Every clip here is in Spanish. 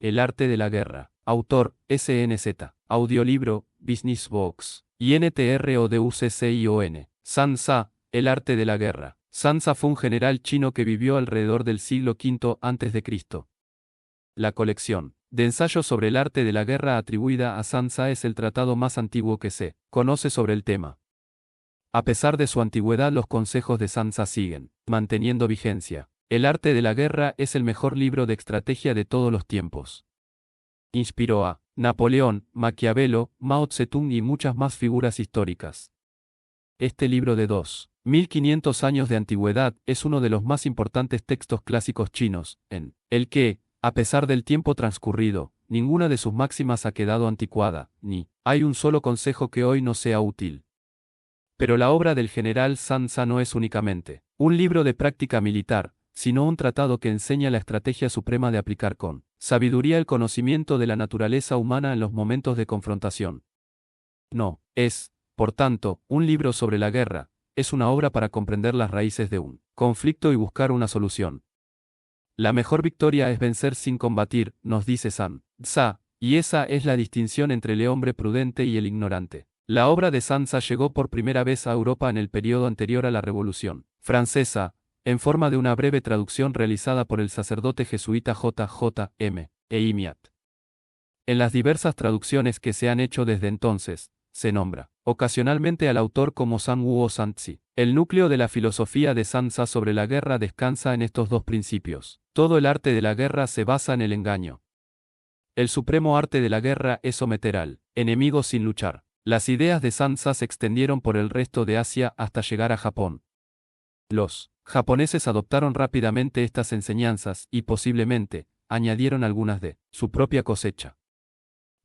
El arte de la guerra. Autor, SNZ. Audiolibro, Business Box. INTRODUCCION. Sun Tzu, El arte de la guerra. Sun Tzu fue un general chino que vivió alrededor del siglo V a.C. La colección de ensayos sobre el arte de la guerra atribuida a Sun Tzu es el tratado más antiguo que se conoce sobre el tema. A pesar de su antigüedad, los consejos de Sun Tzu siguen manteniendo vigencia. El arte de la guerra es el mejor libro de estrategia de todos los tiempos. Inspiró a Napoleón, Maquiavelo, Mao Zedong y muchas más figuras históricas. Este libro de 2500 años de antigüedad es uno de los más importantes textos clásicos chinos, en el que, a pesar del tiempo transcurrido, ninguna de sus máximas ha quedado anticuada, ni hay un solo consejo que hoy no sea útil. Pero la obra del general Sun Tzu no es únicamente un libro de práctica militar, sino un tratado que enseña la estrategia suprema de aplicar con sabiduría el conocimiento de la naturaleza humana en los momentos de confrontación. No es, por tanto, un libro sobre la guerra, es una obra para comprender las raíces de un conflicto y buscar una solución. La mejor victoria es vencer sin combatir, nos dice Sun Tzu, y esa es la distinción entre el hombre prudente y el ignorante. La obra de Sun Tzu llegó por primera vez a Europa en el periodo anterior a la Revolución Francesa, en forma de una breve traducción realizada por el sacerdote jesuita J.J.M. Eimiat. En las diversas traducciones que se han hecho desde entonces, se nombra ocasionalmente al autor como Sun Wu o Sun Tzu. El núcleo de la filosofía de Sun Tzu sobre la guerra descansa en estos dos principios. Todo el arte de la guerra se basa en el engaño. El supremo arte de la guerra es someter al enemigo sin luchar. Las ideas de Sun Tzu se extendieron por el resto de Asia hasta llegar a Japón. Los japoneses adoptaron rápidamente estas enseñanzas y posiblemente añadieron algunas de su propia cosecha.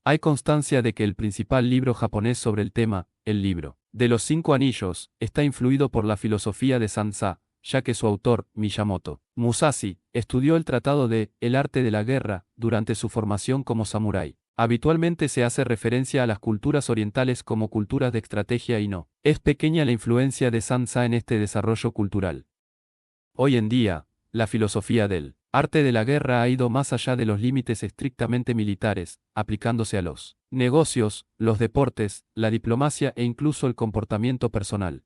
Hay constancia de que el principal libro japonés sobre el tema, el libro de los 5 anillos, está influido por la filosofía de Sun Tzu, ya que su autor, Miyamoto Musashi, estudió el tratado de El arte de la guerra durante su formación como samurái. Habitualmente se hace referencia a las culturas orientales como culturas de estrategia y no es pequeña la influencia de Sun Tzu en este desarrollo cultural. Hoy en día, la filosofía del arte de la guerra ha ido más allá de los límites estrictamente militares, aplicándose a los negocios, los deportes, la diplomacia e incluso el comportamiento personal.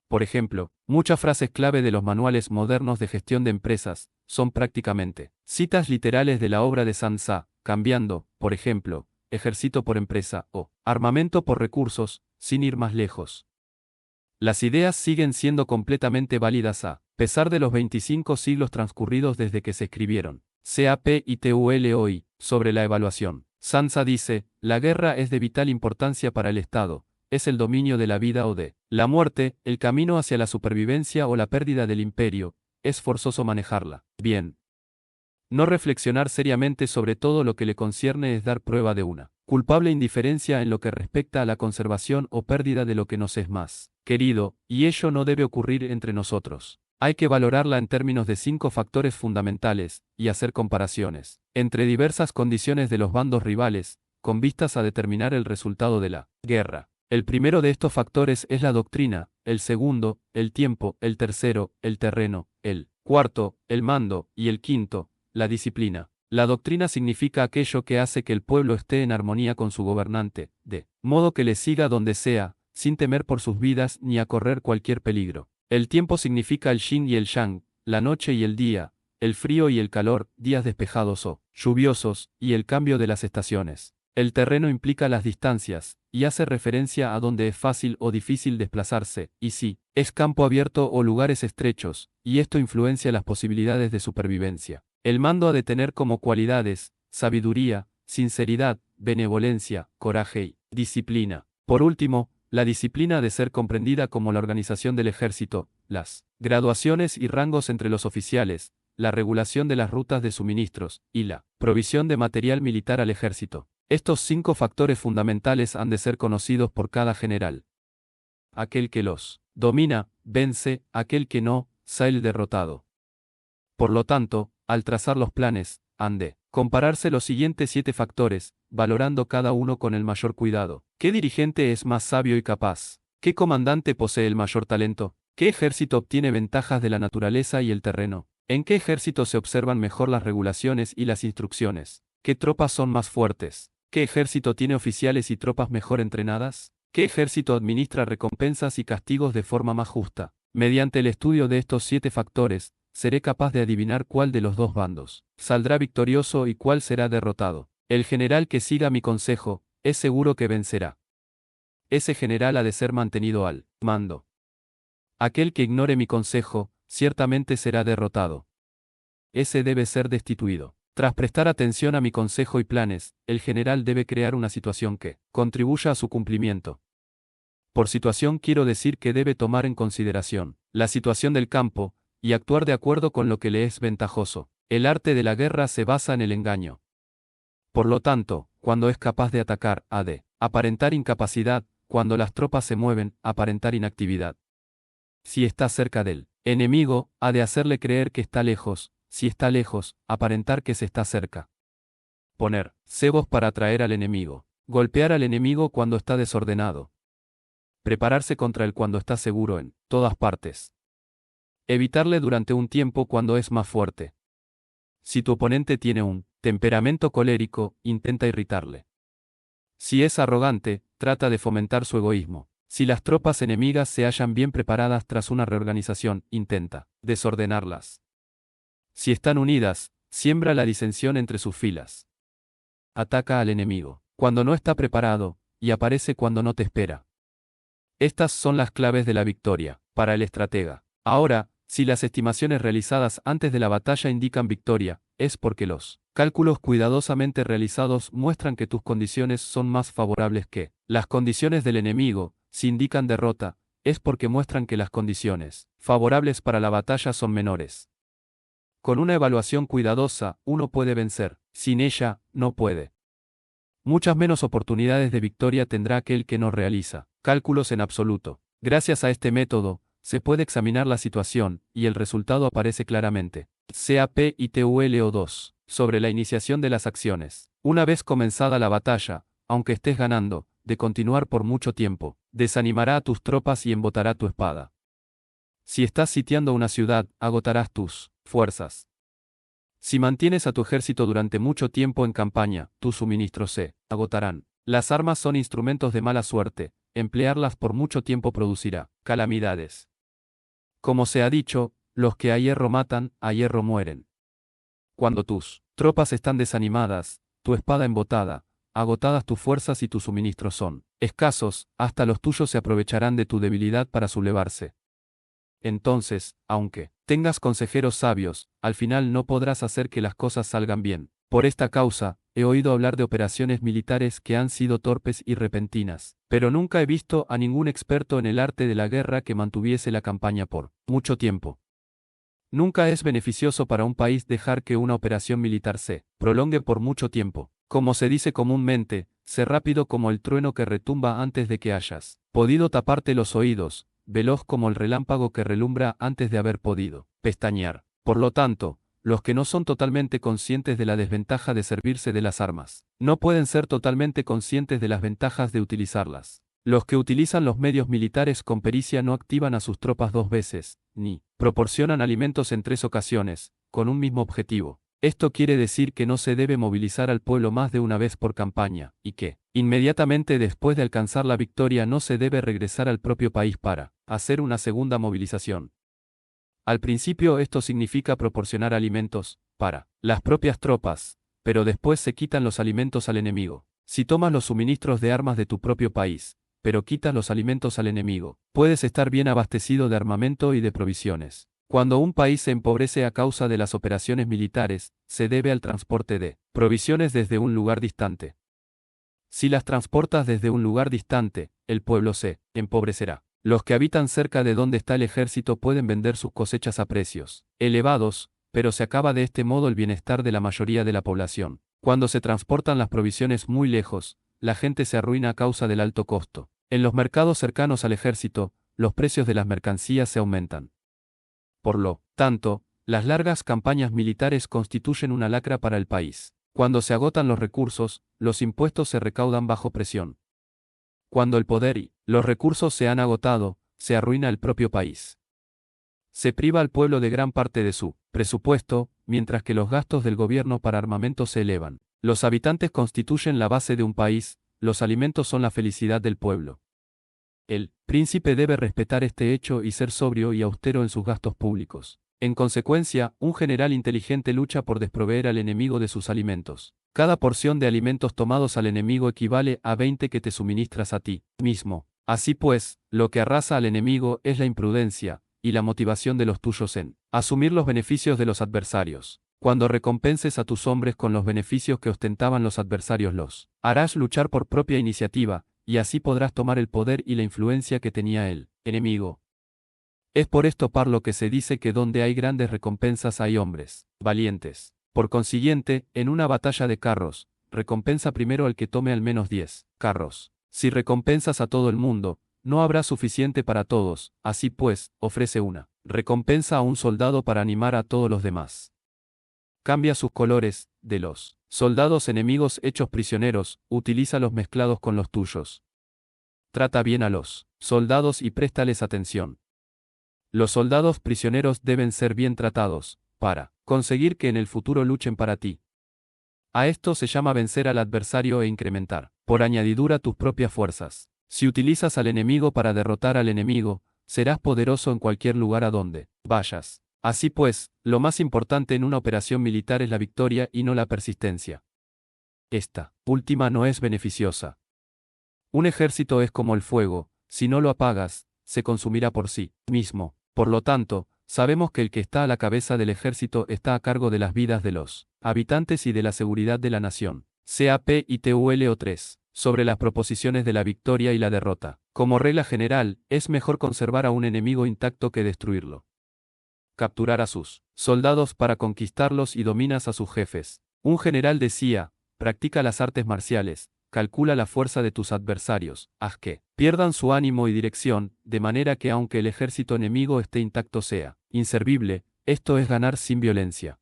Por ejemplo, muchas frases clave de los manuales modernos de gestión de empresas son prácticamente citas literales de la obra de Sun Tzu, cambiando, por ejemplo, ejército por empresa o armamento por recursos, sin ir más lejos. Las ideas siguen siendo completamente válidas a pesar de los 25 siglos transcurridos desde que se escribieron. CAPITULOI, sobre la evaluación. Sun Tzu dice, la guerra es de vital importancia para el Estado, es el dominio de la vida o de la muerte, el camino hacia la supervivencia o la pérdida del imperio, es forzoso manejarla bien. No reflexionar seriamente sobre todo lo que le concierne es dar prueba de una culpable indiferencia en lo que respecta a la conservación o pérdida de lo que nos es más querido, y ello no debe ocurrir entre nosotros. Hay que valorarla en términos de 5 factores fundamentales, y hacer comparaciones entre diversas condiciones de los bandos rivales, con vistas a determinar el resultado de la guerra. El primero de estos factores es la doctrina, el segundo, el tiempo, el tercero, el terreno, el cuarto, el mando, y el quinto, la disciplina. La doctrina significa aquello que hace que el pueblo esté en armonía con su gobernante, de modo que le siga donde sea, sin temer por sus vidas ni a correr cualquier peligro. El tiempo significa el yin y el yang, la noche y el día, el frío y el calor, días despejados o lluviosos, y el cambio de las estaciones. El terreno implica las distancias, y hace referencia a donde es fácil o difícil desplazarse, y si es campo abierto o lugares estrechos, y esto influencia las posibilidades de supervivencia. El mando ha de tener como cualidades, sabiduría, sinceridad, benevolencia, coraje y disciplina. Por último, la disciplina ha de ser comprendida como la organización del ejército, las graduaciones y rangos entre los oficiales, la regulación de las rutas de suministros, y la provisión de material militar al ejército. Estos 5 factores fundamentales han de ser conocidos por cada general. Aquel que los domina, vence, aquel que no, sale derrotado. Por lo tanto, al trazar los planes, han de compararse los siguientes 7 factores, valorando cada uno con el mayor cuidado. ¿Qué dirigente es más sabio y capaz? ¿Qué comandante posee el mayor talento? ¿Qué ejército obtiene ventajas de la naturaleza y el terreno? ¿En qué ejército se observan mejor las regulaciones y las instrucciones? ¿Qué tropas son más fuertes? ¿Qué ejército tiene oficiales y tropas mejor entrenadas? ¿Qué ejército administra recompensas y castigos de forma más justa? Mediante el estudio de estos 7 factores, seré capaz de adivinar cuál de los dos bandos saldrá victorioso y cuál será derrotado. El general que siga mi consejo, es seguro que vencerá. Ese general ha de ser mantenido al mando. Aquel que ignore mi consejo, ciertamente será derrotado. Ese debe ser destituido. Tras prestar atención a mi consejo y planes, el general debe crear una situación que contribuya a su cumplimiento. Por situación quiero decir que debe tomar en consideración la situación del campo, y actuar de acuerdo con lo que le es ventajoso. El arte de la guerra se basa en el engaño. Por lo tanto, cuando es capaz de atacar, ha de aparentar incapacidad, cuando las tropas se mueven, aparentar inactividad. Si está cerca del enemigo, ha de hacerle creer que está lejos, si está lejos, aparentar que se está cerca. Poner cebos para atraer al enemigo. Golpear al enemigo cuando está desordenado. Prepararse contra él cuando está seguro en todas partes. Evitarle durante un tiempo cuando es más fuerte. Si tu oponente tiene un temperamento colérico, intenta irritarle. Si es arrogante, trata de fomentar su egoísmo. Si las tropas enemigas se hallan bien preparadas tras una reorganización, intenta desordenarlas. Si están unidas, siembra la disensión entre sus filas. Ataca al enemigo cuando no está preparado, y aparece cuando no te espera. Estas son las claves de la victoria para el estratega. Ahora, si las estimaciones realizadas antes de la batalla indican victoria, es porque los cálculos cuidadosamente realizados muestran que tus condiciones son más favorables que las condiciones del enemigo. Si indican derrota, es porque muestran que las condiciones favorables para la batalla son menores. Con una evaluación cuidadosa, uno puede vencer, sin ella, no puede. Muchas menos oportunidades de victoria tendrá aquel que no realiza cálculos en absoluto. Gracias a este método, se puede examinar la situación, y el resultado aparece claramente. CAP y TULO2. Sobre la iniciación de las acciones. Una vez comenzada la batalla, aunque estés ganando, de continuar por mucho tiempo, desanimará a tus tropas y embotará tu espada. Si estás sitiando una ciudad, agotarás tus fuerzas. Si mantienes a tu ejército durante mucho tiempo en campaña, tus suministros se agotarán. Las armas son instrumentos de mala suerte, emplearlas por mucho tiempo producirá calamidades. Como se ha dicho, los que a hierro matan, a hierro mueren. Cuando tus tropas están desanimadas, tu espada embotada, agotadas tus fuerzas y tus suministros son escasos, hasta los tuyos se aprovecharán de tu debilidad para sublevarse. Entonces, aunque tengas consejeros sabios, al final no podrás hacer que las cosas salgan bien. Por esta causa, he oído hablar de operaciones militares que han sido torpes y repentinas, pero nunca he visto a ningún experto en el arte de la guerra que mantuviese la campaña por mucho tiempo. Nunca es beneficioso para un país dejar que una operación militar se prolongue por mucho tiempo. Como se dice comúnmente, sé rápido como el trueno que retumba antes de que hayas podido taparte los oídos, veloz como el relámpago que relumbra antes de haber podido pestañear. Por lo tanto, los que no son totalmente conscientes de la desventaja de servirse de las armas, no pueden ser totalmente conscientes de las ventajas de utilizarlas. Los que utilizan los medios militares con pericia no activan a sus tropas 2 veces, ni proporcionan alimentos en 3 ocasiones, con un mismo objetivo. Esto quiere decir que no se debe movilizar al pueblo más de una vez por campaña, y que, inmediatamente después de alcanzar la victoria no se debe regresar al propio país para hacer una segunda movilización. Al principio esto significa proporcionar alimentos para las propias tropas, pero después se quitan los alimentos al enemigo. Si tomas los suministros de armas de tu propio país, pero quitas los alimentos al enemigo, puedes estar bien abastecido de armamento y de provisiones. Cuando un país se empobrece a causa de las operaciones militares, se debe al transporte de provisiones desde un lugar distante. Si las transportas desde un lugar distante, el pueblo se empobrecerá. Los que habitan cerca de donde está el ejército pueden vender sus cosechas a precios elevados, pero se acaba de este modo el bienestar de la mayoría de la población. Cuando se transportan las provisiones muy lejos, la gente se arruina a causa del alto costo. En los mercados cercanos al ejército, los precios de las mercancías se aumentan. Por lo tanto, las largas campañas militares constituyen una lacra para el país. Cuando se agotan los recursos, los impuestos se recaudan bajo presión. Cuando el poder y los recursos se han agotado, se arruina el propio país. Se priva al pueblo de gran parte de su presupuesto, mientras que los gastos del gobierno para armamento se elevan. Los habitantes constituyen la base de un país, los alimentos son la felicidad del pueblo. El príncipe debe respetar este hecho y ser sobrio y austero en sus gastos públicos. En consecuencia, un general inteligente lucha por desproveer al enemigo de sus alimentos. Cada porción de alimentos tomados al enemigo equivale a 20 que te suministras a ti mismo. Así pues, lo que arrasa al enemigo es la imprudencia, y la motivación de los tuyos en asumir los beneficios de los adversarios. Cuando recompenses a tus hombres con los beneficios que ostentaban los adversarios, los harás luchar por propia iniciativa, y así podrás tomar el poder y la influencia que tenía el enemigo. Es por esto par lo que se dice que donde hay grandes recompensas hay hombres valientes. Por consiguiente, en una batalla de carros, recompensa primero al que tome al menos 10 carros. Si recompensas a todo el mundo, no habrá suficiente para todos, así pues, ofrece una recompensa a un soldado para animar a todos los demás. Cambia sus colores, de los soldados enemigos hechos prisioneros, utilízalos mezclados con los tuyos. Trata bien a los soldados y préstales atención. Los soldados prisioneros deben ser bien tratados, para conseguir que en el futuro luchen para ti. A esto se llama vencer al adversario e incrementar, por añadidura, tus propias fuerzas. Si utilizas al enemigo para derrotar al enemigo, serás poderoso en cualquier lugar a donde vayas. Así pues, lo más importante en una operación militar es la victoria y no la persistencia. Esta última no es beneficiosa. Un ejército es como el fuego, si no lo apagas, se consumirá por sí mismo. Por lo tanto, sabemos que el que está a la cabeza del ejército está a cargo de las vidas de los habitantes y de la seguridad de la nación. Capítulo 3. Sobre las proposiciones de la victoria y la derrota. Como regla general, es mejor conservar a un enemigo intacto que destruirlo. Capturar a sus soldados para conquistarlos y dominas a sus jefes. Un general decía, practica las artes marciales, calcula la fuerza de tus adversarios, haz que pierdan su ánimo y dirección, de manera que aunque el ejército enemigo esté intacto sea inservible, esto es ganar sin violencia.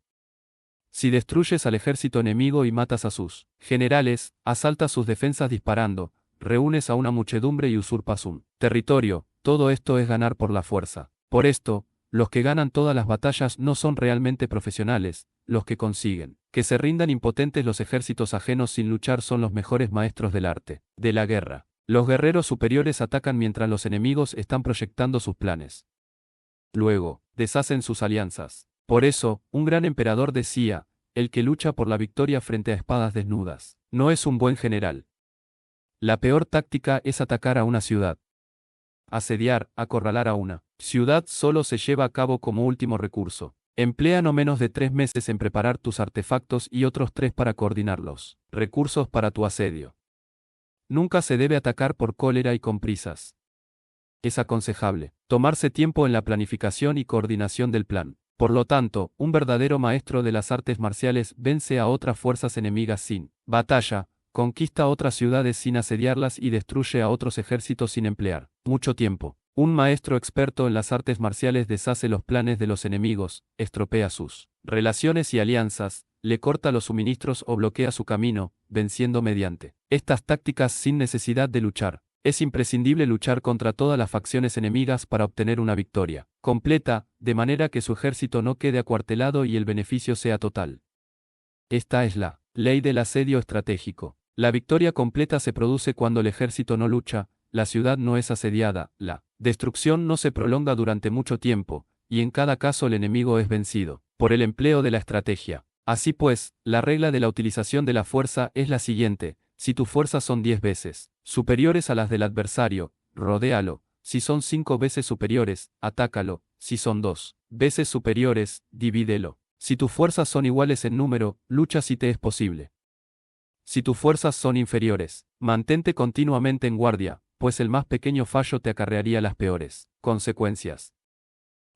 Si destruyes al ejército enemigo y matas a sus generales, asaltas sus defensas disparando, reúnes a una muchedumbre y usurpas un territorio, todo esto es ganar por la fuerza. Por esto, los que ganan todas las batallas no son realmente profesionales, los que consiguen que se rindan impotentes los ejércitos ajenos sin luchar son los mejores maestros del arte de la guerra. Los guerreros superiores atacan mientras los enemigos están proyectando sus planes. Luego, deshacen sus alianzas. Por eso, un gran emperador decía, el que lucha por la victoria frente a espadas desnudas, no es un buen general. La peor táctica es atacar a una ciudad. Asediar, acorralar a una ciudad solo se lleva a cabo como último recurso. Emplea no menos de 3 meses en preparar tus artefactos y otros 3 para coordinar los recursos para tu asedio. Nunca se debe atacar por cólera y con prisas. Es aconsejable tomarse tiempo en la planificación y coordinación del plan. Por lo tanto, un verdadero maestro de las artes marciales vence a otras fuerzas enemigas sin batalla, conquista otras ciudades sin asediarlas y destruye a otros ejércitos sin emplear mucho tiempo. Un maestro experto en las artes marciales deshace los planes de los enemigos, estropea sus relaciones y alianzas, le corta los suministros o bloquea su camino, venciendo mediante estas tácticas sin necesidad de luchar. Es imprescindible luchar contra todas las facciones enemigas para obtener una victoria completa, de manera que su ejército no quede acuartelado y el beneficio sea total. Esta es la ley del asedio estratégico. La victoria completa se produce cuando el ejército no lucha, la ciudad no es asediada, la destrucción no se prolonga durante mucho tiempo, y en cada caso el enemigo es vencido por el empleo de la estrategia. Así pues, la regla de la utilización de la fuerza es la siguiente: si tus fuerzas son 10 veces superiores a las del adversario, rodéalo; si son 5 veces superiores, atácalo; si son 2 veces superiores, divídelo. Si tus fuerzas son iguales en número, lucha si te es posible. Si tus fuerzas son inferiores, mantente continuamente en guardia, pues el más pequeño fallo te acarrearía las peores consecuencias.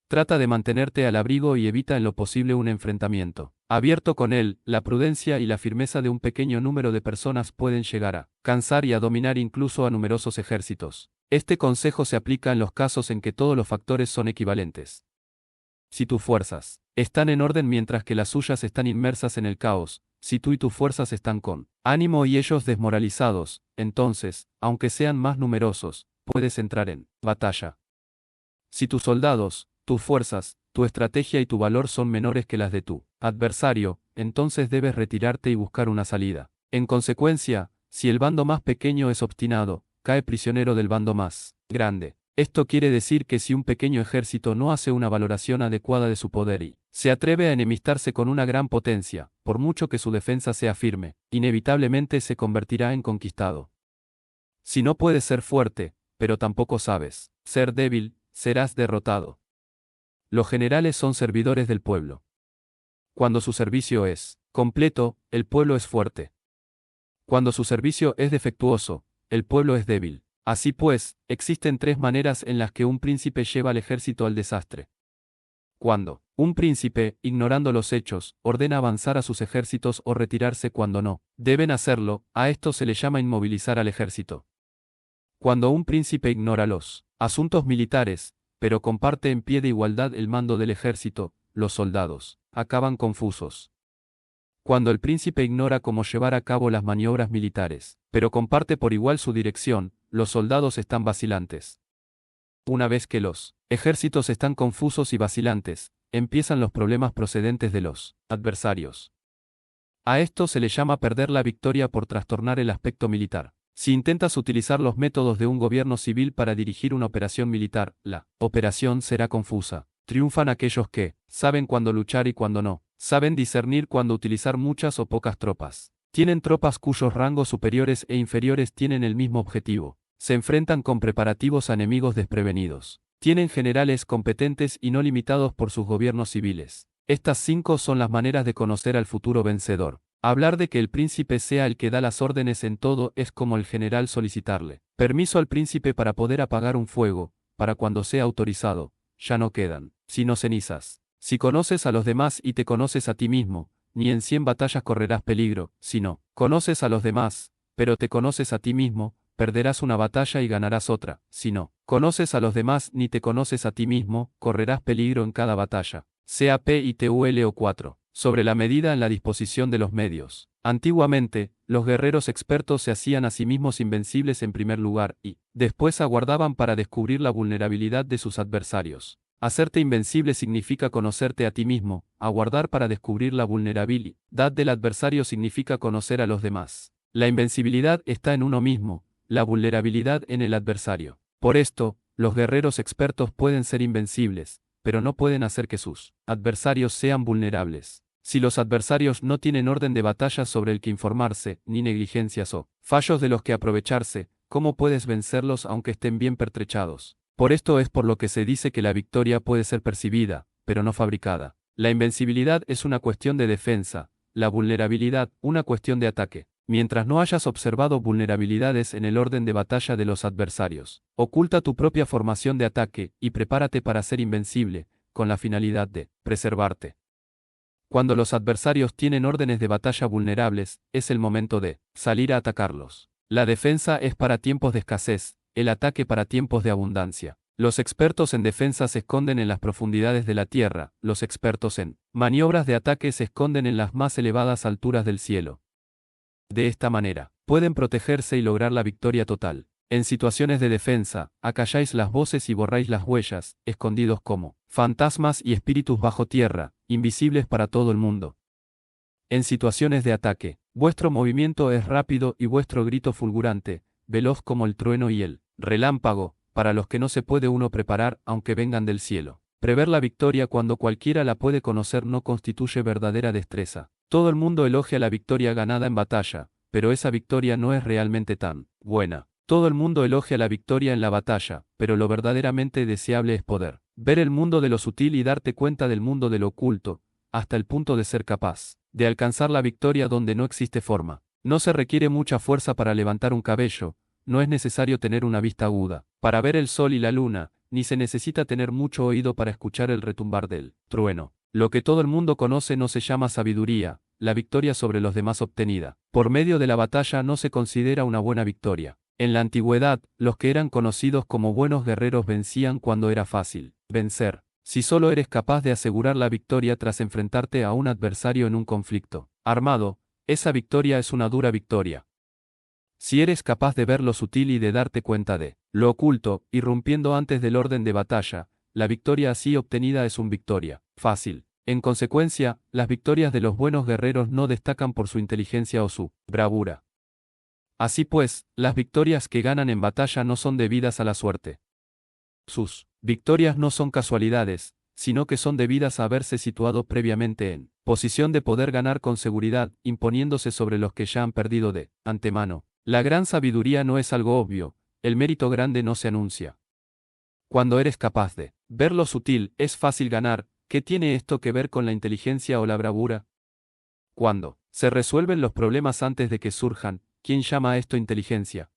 Trata de mantenerte al abrigo y evita en lo posible un enfrentamiento abierto con él. La prudencia y la firmeza de un pequeño número de personas pueden llegar a cansar y a dominar incluso a numerosos ejércitos. Este consejo se aplica en los casos en que todos los factores son equivalentes. Si tus fuerzas están en orden mientras que las suyas están inmersas en el caos, si tú y tus fuerzas están con ánimo y ellos desmoralizados, entonces, aunque sean más numerosos, puedes entrar en batalla. Si tus soldados, tus fuerzas, tu estrategia y tu valor son menores que las de tu adversario, entonces debes retirarte y buscar una salida. En consecuencia, si el bando más pequeño es obstinado, cae prisionero del bando más grande. Esto quiere decir que si un pequeño ejército no hace una valoración adecuada de su poder y se atreve a enemistarse con una gran potencia, por mucho que su defensa sea firme, inevitablemente se convertirá en conquistado. Si no puedes ser fuerte, pero tampoco sabes ser débil, serás derrotado. Los generales son servidores del pueblo. Cuando su servicio es completo, el pueblo es fuerte. Cuando su servicio es defectuoso, el pueblo es débil. Así pues, existen tres maneras en las que un príncipe lleva al ejército al desastre. Cuando un príncipe, ignorando los hechos, ordena avanzar a sus ejércitos o retirarse cuando no deben hacerlo, a esto se le llama inmovilizar al ejército. Cuando un príncipe ignora los asuntos militares, pero comparte en pie de igualdad el mando del ejército, los soldados acaban confusos. Cuando el príncipe ignora cómo llevar a cabo las maniobras militares, pero comparte por igual su dirección, los soldados están vacilantes. Una vez que los ejércitos están confusos y vacilantes, empiezan los problemas procedentes de los adversarios. A esto se le llama perder la victoria por trastornar el aspecto militar. Si intentas utilizar los métodos de un gobierno civil para dirigir una operación militar, la operación será confusa. Triunfan aquellos que saben cuándo luchar y cuándo no, saben discernir cuándo utilizar muchas o pocas tropas. Tienen tropas cuyos rangos superiores e inferiores tienen el mismo objetivo. Se enfrentan con preparativos a enemigos desprevenidos. Tienen generales competentes y no limitados por sus gobiernos civiles. Estas 5 son las maneras de conocer al futuro vencedor. Hablar de que el príncipe sea el que da las órdenes en todo es como el general solicitarle permiso al príncipe para poder apagar un fuego, para cuando sea autorizado, ya no quedan sino cenizas. Si conoces a los demás y te conoces a ti mismo, ni en 100 batallas correrás peligro, si no conoces a los demás, pero te conoces a ti mismo, perderás una batalla y ganarás otra. Si no conoces a los demás ni te conoces a ti mismo, correrás peligro en cada batalla. CAP y TULO 4. Sobre la medida en la disposición de los medios. Antiguamente, los guerreros expertos se hacían a sí mismos invencibles en primer lugar y, después aguardaban para descubrir la vulnerabilidad de sus adversarios. Hacerte invencible significa conocerte a ti mismo, aguardar para descubrir la vulnerabilidad del adversario significa conocer a los demás. La invencibilidad está en uno mismo, la vulnerabilidad en el adversario. Por esto, los guerreros expertos pueden ser invencibles, pero no pueden hacer que sus adversarios sean vulnerables. Si los adversarios no tienen orden de batalla sobre el que informarse, ni negligencias o fallos de los que aprovecharse, ¿cómo puedes vencerlos aunque estén bien pertrechados? Por esto es por lo que se dice que la victoria puede ser percibida, pero no fabricada. La invencibilidad es una cuestión de defensa, la vulnerabilidad una cuestión de ataque. Mientras no hayas observado vulnerabilidades en el orden de batalla de los adversarios, oculta tu propia formación de ataque y prepárate para ser invencible, con la finalidad de preservarte. Cuando los adversarios tienen órdenes de batalla vulnerables, es el momento de salir a atacarlos. La defensa es para tiempos de escasez, el ataque para tiempos de abundancia. Los expertos en defensa se esconden en las profundidades de la tierra, los expertos en maniobras de ataque se esconden en las más elevadas alturas del cielo. De esta manera, pueden protegerse y lograr la victoria total. En situaciones de defensa, acalláis las voces y borráis las huellas, escondidos como fantasmas y espíritus bajo tierra, invisibles para todo el mundo. En situaciones de ataque, vuestro movimiento es rápido y vuestro grito fulgurante, veloz como el trueno y el relámpago, para los que no se puede uno preparar aunque vengan del cielo. Prever la victoria cuando cualquiera la puede conocer no constituye verdadera destreza. Todo el mundo elogia la victoria ganada en batalla, pero esa victoria no es realmente tan buena. Todo el mundo elogia la victoria en la batalla, pero lo verdaderamente deseable es poder ver el mundo de lo sutil y darte cuenta del mundo de lo oculto, hasta el punto de ser capaz de alcanzar la victoria donde no existe forma. No se requiere mucha fuerza para levantar un cabello, no es necesario tener una vista aguda para ver el sol y la luna, ni se necesita tener mucho oído para escuchar el retumbar del trueno. Lo que todo el mundo conoce no se llama sabiduría, la victoria sobre los demás obtenida por medio de la batalla no se considera una buena victoria. En la antigüedad, los que eran conocidos como buenos guerreros vencían cuando era fácil vencer. Si solo eres capaz de asegurar la victoria tras enfrentarte a un adversario en un conflicto armado, esa victoria es una dura victoria. Si eres capaz de ver lo sutil y de darte cuenta de lo oculto, irrumpiendo antes del orden de batalla, la victoria así obtenida es una victoria fácil. En consecuencia, las victorias de los buenos guerreros no destacan por su inteligencia o su bravura. Así pues, las victorias que ganan en batalla no son debidas a la suerte. Sus victorias no son casualidades, sino que son debidas a haberse situado previamente en posición de poder ganar con seguridad, imponiéndose sobre los que ya han perdido de antemano. La gran sabiduría no es algo obvio, el mérito grande no se anuncia. Cuando eres capaz de ver lo sutil, es fácil ganar. ¿Qué tiene esto que ver con la inteligencia o la bravura? Cuando se resuelven los problemas antes de que surjan, ¿quién llama a esto inteligencia?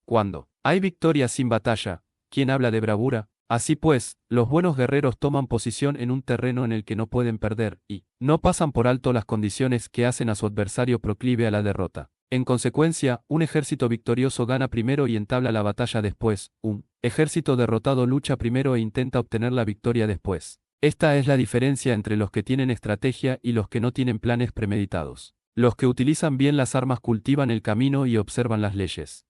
Cuando hay victoria sin batalla, ¿quién habla de bravura? Así pues, los buenos guerreros toman posición en un terreno en el que no pueden perder, y no pasan por alto las condiciones que hacen a su adversario proclive a la derrota. En consecuencia, un ejército victorioso gana primero y entabla la batalla después, un ejército derrotado lucha primero e intenta obtener la victoria después. Esta es la diferencia entre los que tienen estrategia y los que no tienen planes premeditados. Los que utilizan bien las armas cultivan el camino y observan las leyes.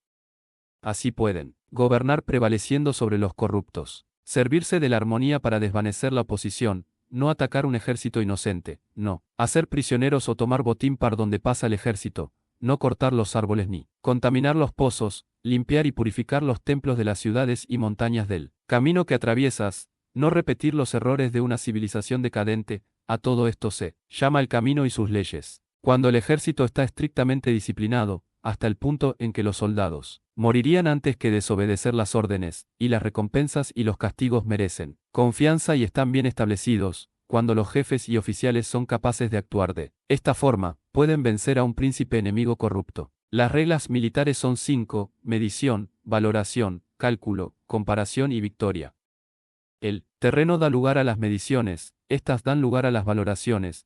Así pueden gobernar prevaleciendo sobre los corruptos, servirse de la armonía para desvanecer la oposición, no atacar un ejército inocente, no hacer prisioneros o tomar botín par donde pasa el ejército, no cortar los árboles ni contaminar los pozos, limpiar y purificar los templos de las ciudades y montañas del camino que atraviesas, no repetir los errores de una civilización decadente. A todo esto se llama el camino y sus leyes. Cuando el ejército está estrictamente disciplinado, hasta el punto en que los soldados morirían antes que desobedecer las órdenes, y las recompensas y los castigos merecen confianza y están bien establecidos, cuando los jefes y oficiales son capaces de actuar de esta forma, pueden vencer a un príncipe enemigo corrupto. Las reglas militares son 5: medición, valoración, cálculo, comparación y victoria. El terreno da lugar a las mediciones, estas dan lugar a las valoraciones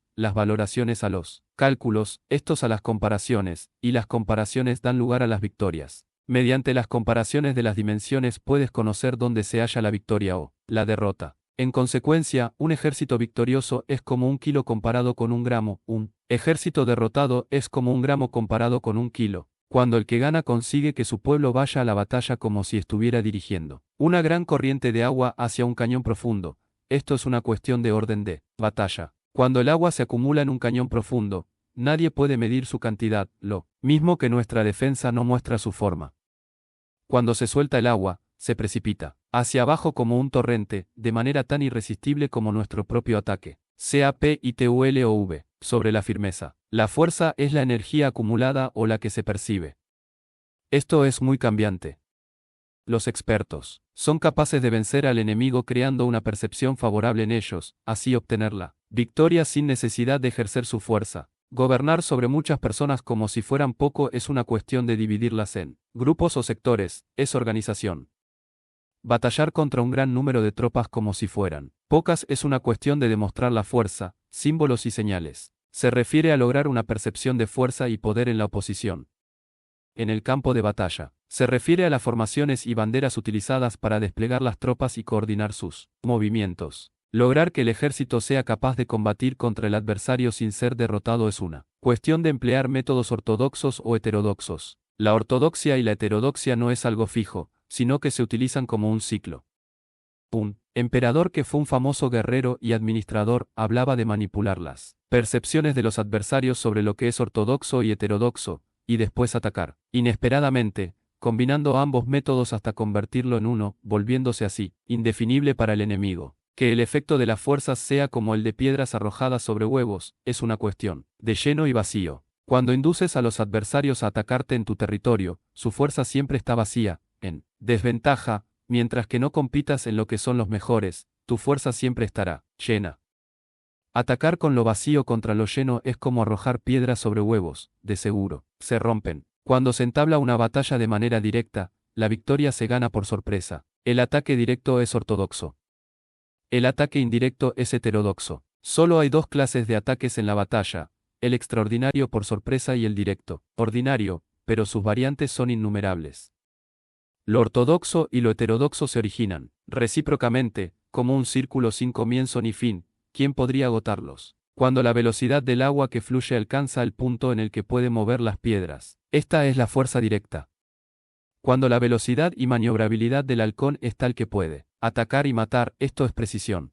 a los cálculos, estos a las comparaciones, y las comparaciones dan lugar a las victorias. Mediante las comparaciones de las dimensiones puedes conocer dónde se halla la victoria o la derrota. En consecuencia, un ejército victorioso es como 1 kilo comparado con 1 gramo, un ejército derrotado es como 1 gramo comparado con 1 kilo. Cuando el que gana consigue que su pueblo vaya a la batalla como si estuviera dirigiendo una gran corriente de agua hacia un cañón profundo, esto es una cuestión de orden de batalla. Cuando el agua se acumula en un cañón profundo, nadie puede medir su cantidad, lo mismo que nuestra defensa no muestra su forma. Cuando se suelta el agua, se precipita hacia abajo como un torrente, de manera tan irresistible como nuestro propio ataque. Sea P y TUL o V, sobre la firmeza. La fuerza es la energía acumulada o la que se percibe. Esto es muy cambiante. Los expertos son capaces de vencer al enemigo creando una percepción favorable en ellos, así obtener la victoria sin necesidad de ejercer su fuerza. Gobernar sobre muchas personas como si fueran poco es una cuestión de dividirlas en grupos o sectores, es organización. Batallar contra un gran número de tropas como si fueran pocas es una cuestión de demostrar la fuerza, símbolos y señales. Se refiere a lograr una percepción de fuerza y poder en la oposición. En el campo de batalla, se refiere a las formaciones y banderas utilizadas para desplegar las tropas y coordinar sus movimientos. Lograr que el ejército sea capaz de combatir contra el adversario sin ser derrotado es una cuestión de emplear métodos ortodoxos o heterodoxos. La ortodoxia y la heterodoxia no es algo fijo, sino que se utilizan como un ciclo. Un emperador que fue un famoso guerrero y administrador hablaba de manipular las percepciones de los adversarios sobre lo que es ortodoxo y heterodoxo, y después atacar inesperadamente, combinando ambos métodos hasta convertirlo en uno, volviéndose así indefinible para el enemigo. Que el efecto de las fuerzas sea como el de piedras arrojadas sobre huevos, es una cuestión de lleno y vacío. Cuando induces a los adversarios a atacarte en tu territorio, su fuerza siempre está vacía, en desventaja, mientras que no compitas en lo que son los mejores, tu fuerza siempre estará llena. Atacar con lo vacío contra lo lleno es como arrojar piedras sobre huevos, de seguro se rompen. Cuando se entabla una batalla de manera directa, la victoria se gana por sorpresa. El ataque directo es ortodoxo. El ataque indirecto es heterodoxo. Solo hay 2 clases de ataques en la batalla, el extraordinario por sorpresa y el directo, ordinario, pero sus variantes son innumerables. Lo ortodoxo y lo heterodoxo se originan, recíprocamente, como un círculo sin comienzo ni fin. ¿Quién podría agotarlos? Cuando la velocidad del agua que fluye alcanza el punto en el que puede mover las piedras. Esta es la fuerza directa. Cuando la velocidad y maniobrabilidad del halcón es tal que puede atacar y matar, esto es precisión.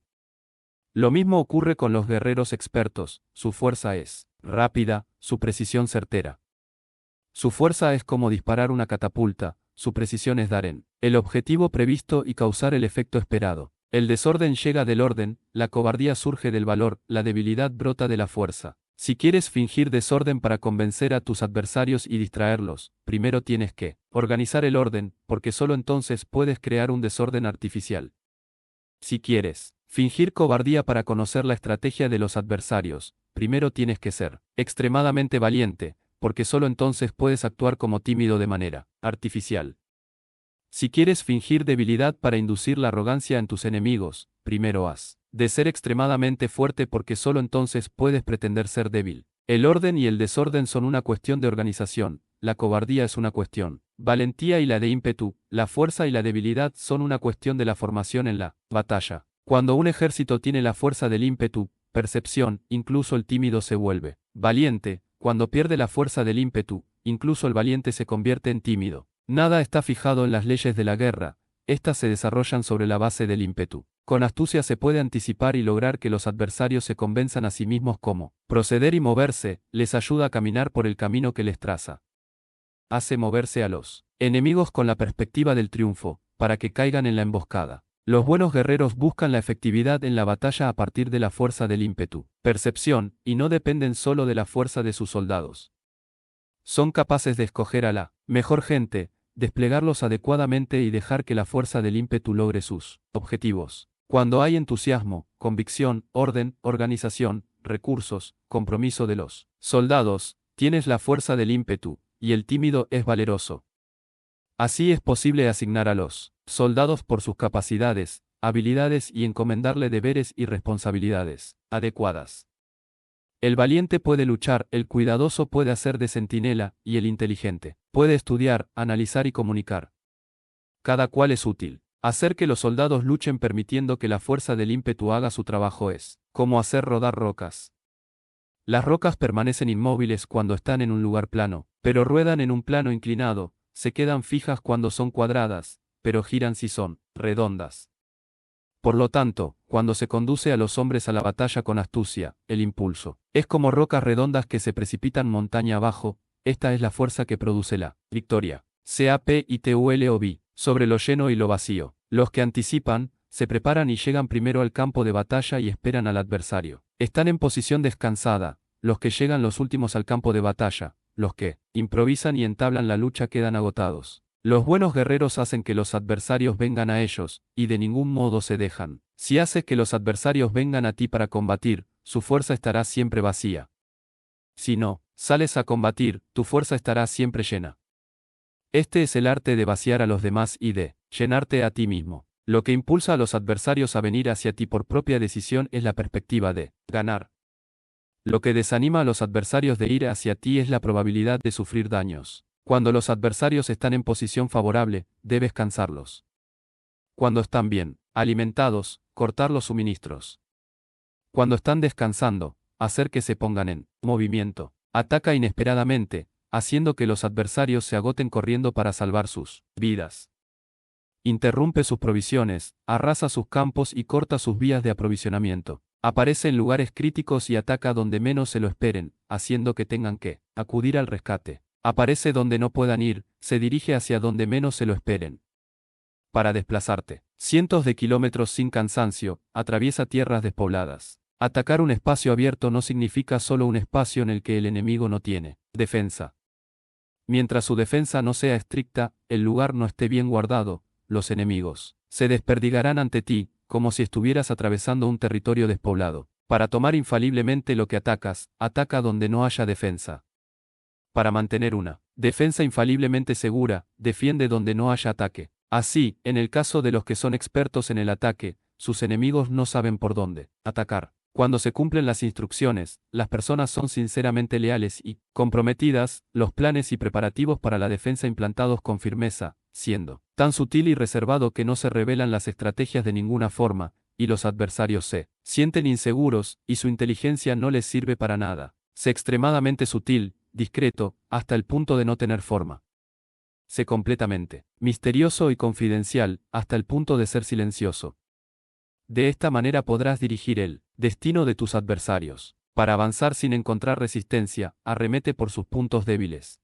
Lo mismo ocurre con los guerreros expertos, su fuerza es rápida, su precisión certera. Su fuerza es como disparar una catapulta, su precisión es dar en el objetivo previsto y causar el efecto esperado. El desorden llega del orden, la cobardía surge del valor, la debilidad brota de la fuerza. Si quieres fingir desorden para convencer a tus adversarios y distraerlos, primero tienes que organizar el orden, porque solo entonces puedes crear un desorden artificial. Si quieres fingir cobardía para conocer la estrategia de los adversarios, primero tienes que ser extremadamente valiente, porque solo entonces puedes actuar como tímido de manera artificial. Si quieres fingir debilidad para inducir la arrogancia en tus enemigos, primero has de ser extremadamente fuerte porque solo entonces puedes pretender ser débil. El orden y el desorden son una cuestión de organización, la cobardía es una cuestión. Valentía y la de ímpetu, la fuerza y la debilidad son una cuestión de la formación en la batalla. Cuando un ejército tiene la fuerza del ímpetu, percepción, incluso el tímido se vuelve valiente. Cuando pierde la fuerza del ímpetu, incluso el valiente se convierte en tímido. Nada está fijado en las leyes de la guerra, estas se desarrollan sobre la base del ímpetu. Con astucia se puede anticipar y lograr que los adversarios se convenzan a sí mismos cómo proceder y moverse, les ayuda a caminar por el camino que les traza. Hace moverse a los enemigos con la perspectiva del triunfo, para que caigan en la emboscada. Los buenos guerreros buscan la efectividad en la batalla a partir de la fuerza del ímpetu, percepción, y no dependen solo de la fuerza de sus soldados. Son capaces de escoger a la mejor gente, desplegarlos adecuadamente y dejar que la fuerza del ímpetu logre sus objetivos. Cuando hay entusiasmo, convicción, orden, organización, recursos, compromiso de los soldados, tienes la fuerza del ímpetu, y el tímido es valeroso. Así es posible asignar a los soldados por sus capacidades, habilidades y encomendarle deberes y responsabilidades adecuadas. El valiente puede luchar, el cuidadoso puede hacer de centinela, y el inteligente puede estudiar, analizar y comunicar. Cada cual es útil. Hacer que los soldados luchen permitiendo que la fuerza del ímpetu haga su trabajo es como hacer rodar rocas. Las rocas permanecen inmóviles cuando están en un lugar plano, pero ruedan en un plano inclinado, se quedan fijas cuando son cuadradas, pero giran si son redondas. Por lo tanto, cuando se conduce a los hombres a la batalla con astucia, el impulso es como rocas redondas que se precipitan montaña abajo, esta es la fuerza que produce la victoria. CAPITULOB, sobre lo lleno y lo vacío. Los que anticipan, se preparan y llegan primero al campo de batalla y esperan al adversario. Están en posición descansada, los que llegan los últimos al campo de batalla, los que improvisan y entablan la lucha quedan agotados. Los buenos guerreros hacen que los adversarios vengan a ellos, y de ningún modo se dejan. Si haces que los adversarios vengan a ti para combatir, su fuerza estará siempre vacía. Si no, sales a combatir, tu fuerza estará siempre llena. Este es el arte de vaciar a los demás y de llenarte a ti mismo. Lo que impulsa a los adversarios a venir hacia ti por propia decisión es la perspectiva de ganar. Lo que desanima a los adversarios de ir hacia ti es la probabilidad de sufrir daños. Cuando los adversarios están en posición favorable, debes cansarlos. Cuando están bien alimentados, cortar los suministros. Cuando están descansando, hacer que se pongan en movimiento. Ataca inesperadamente, haciendo que los adversarios se agoten corriendo para salvar sus vidas. Interrumpe sus provisiones, arrasa sus campos y corta sus vías de aprovisionamiento. Aparece en lugares críticos y ataca donde menos se lo esperen, haciendo que tengan que acudir al rescate. Aparece donde no puedan ir, se dirige hacia donde menos se lo esperen. Para desplazarte cientos de kilómetros sin cansancio, atraviesa tierras despobladas. Atacar un espacio abierto no significa solo un espacio en el que el enemigo no tiene defensa. Mientras su defensa no sea estricta, el lugar no esté bien guardado, los enemigos se desperdigarán ante ti, como si estuvieras atravesando un territorio despoblado. Para tomar infaliblemente lo que atacas, ataca donde no haya defensa. Para mantener una defensa infaliblemente segura, defiende donde no haya ataque. Así, en el caso de los que son expertos en el ataque, sus enemigos no saben por dónde atacar. Cuando se cumplen las instrucciones, las personas son sinceramente leales y comprometidas, los planes y preparativos para la defensa implantados con firmeza, siendo tan sutil y reservado que no se revelan las estrategias de ninguna forma, y los adversarios se sienten inseguros, y su inteligencia no les sirve para nada. Sé extremadamente sutil, discreto, hasta el punto de no tener forma. sé completamente misterioso y confidencial, hasta el punto de ser silencioso. De esta manera podrás dirigir el destino de tus adversarios. Para avanzar sin encontrar resistencia, arremete por sus puntos débiles.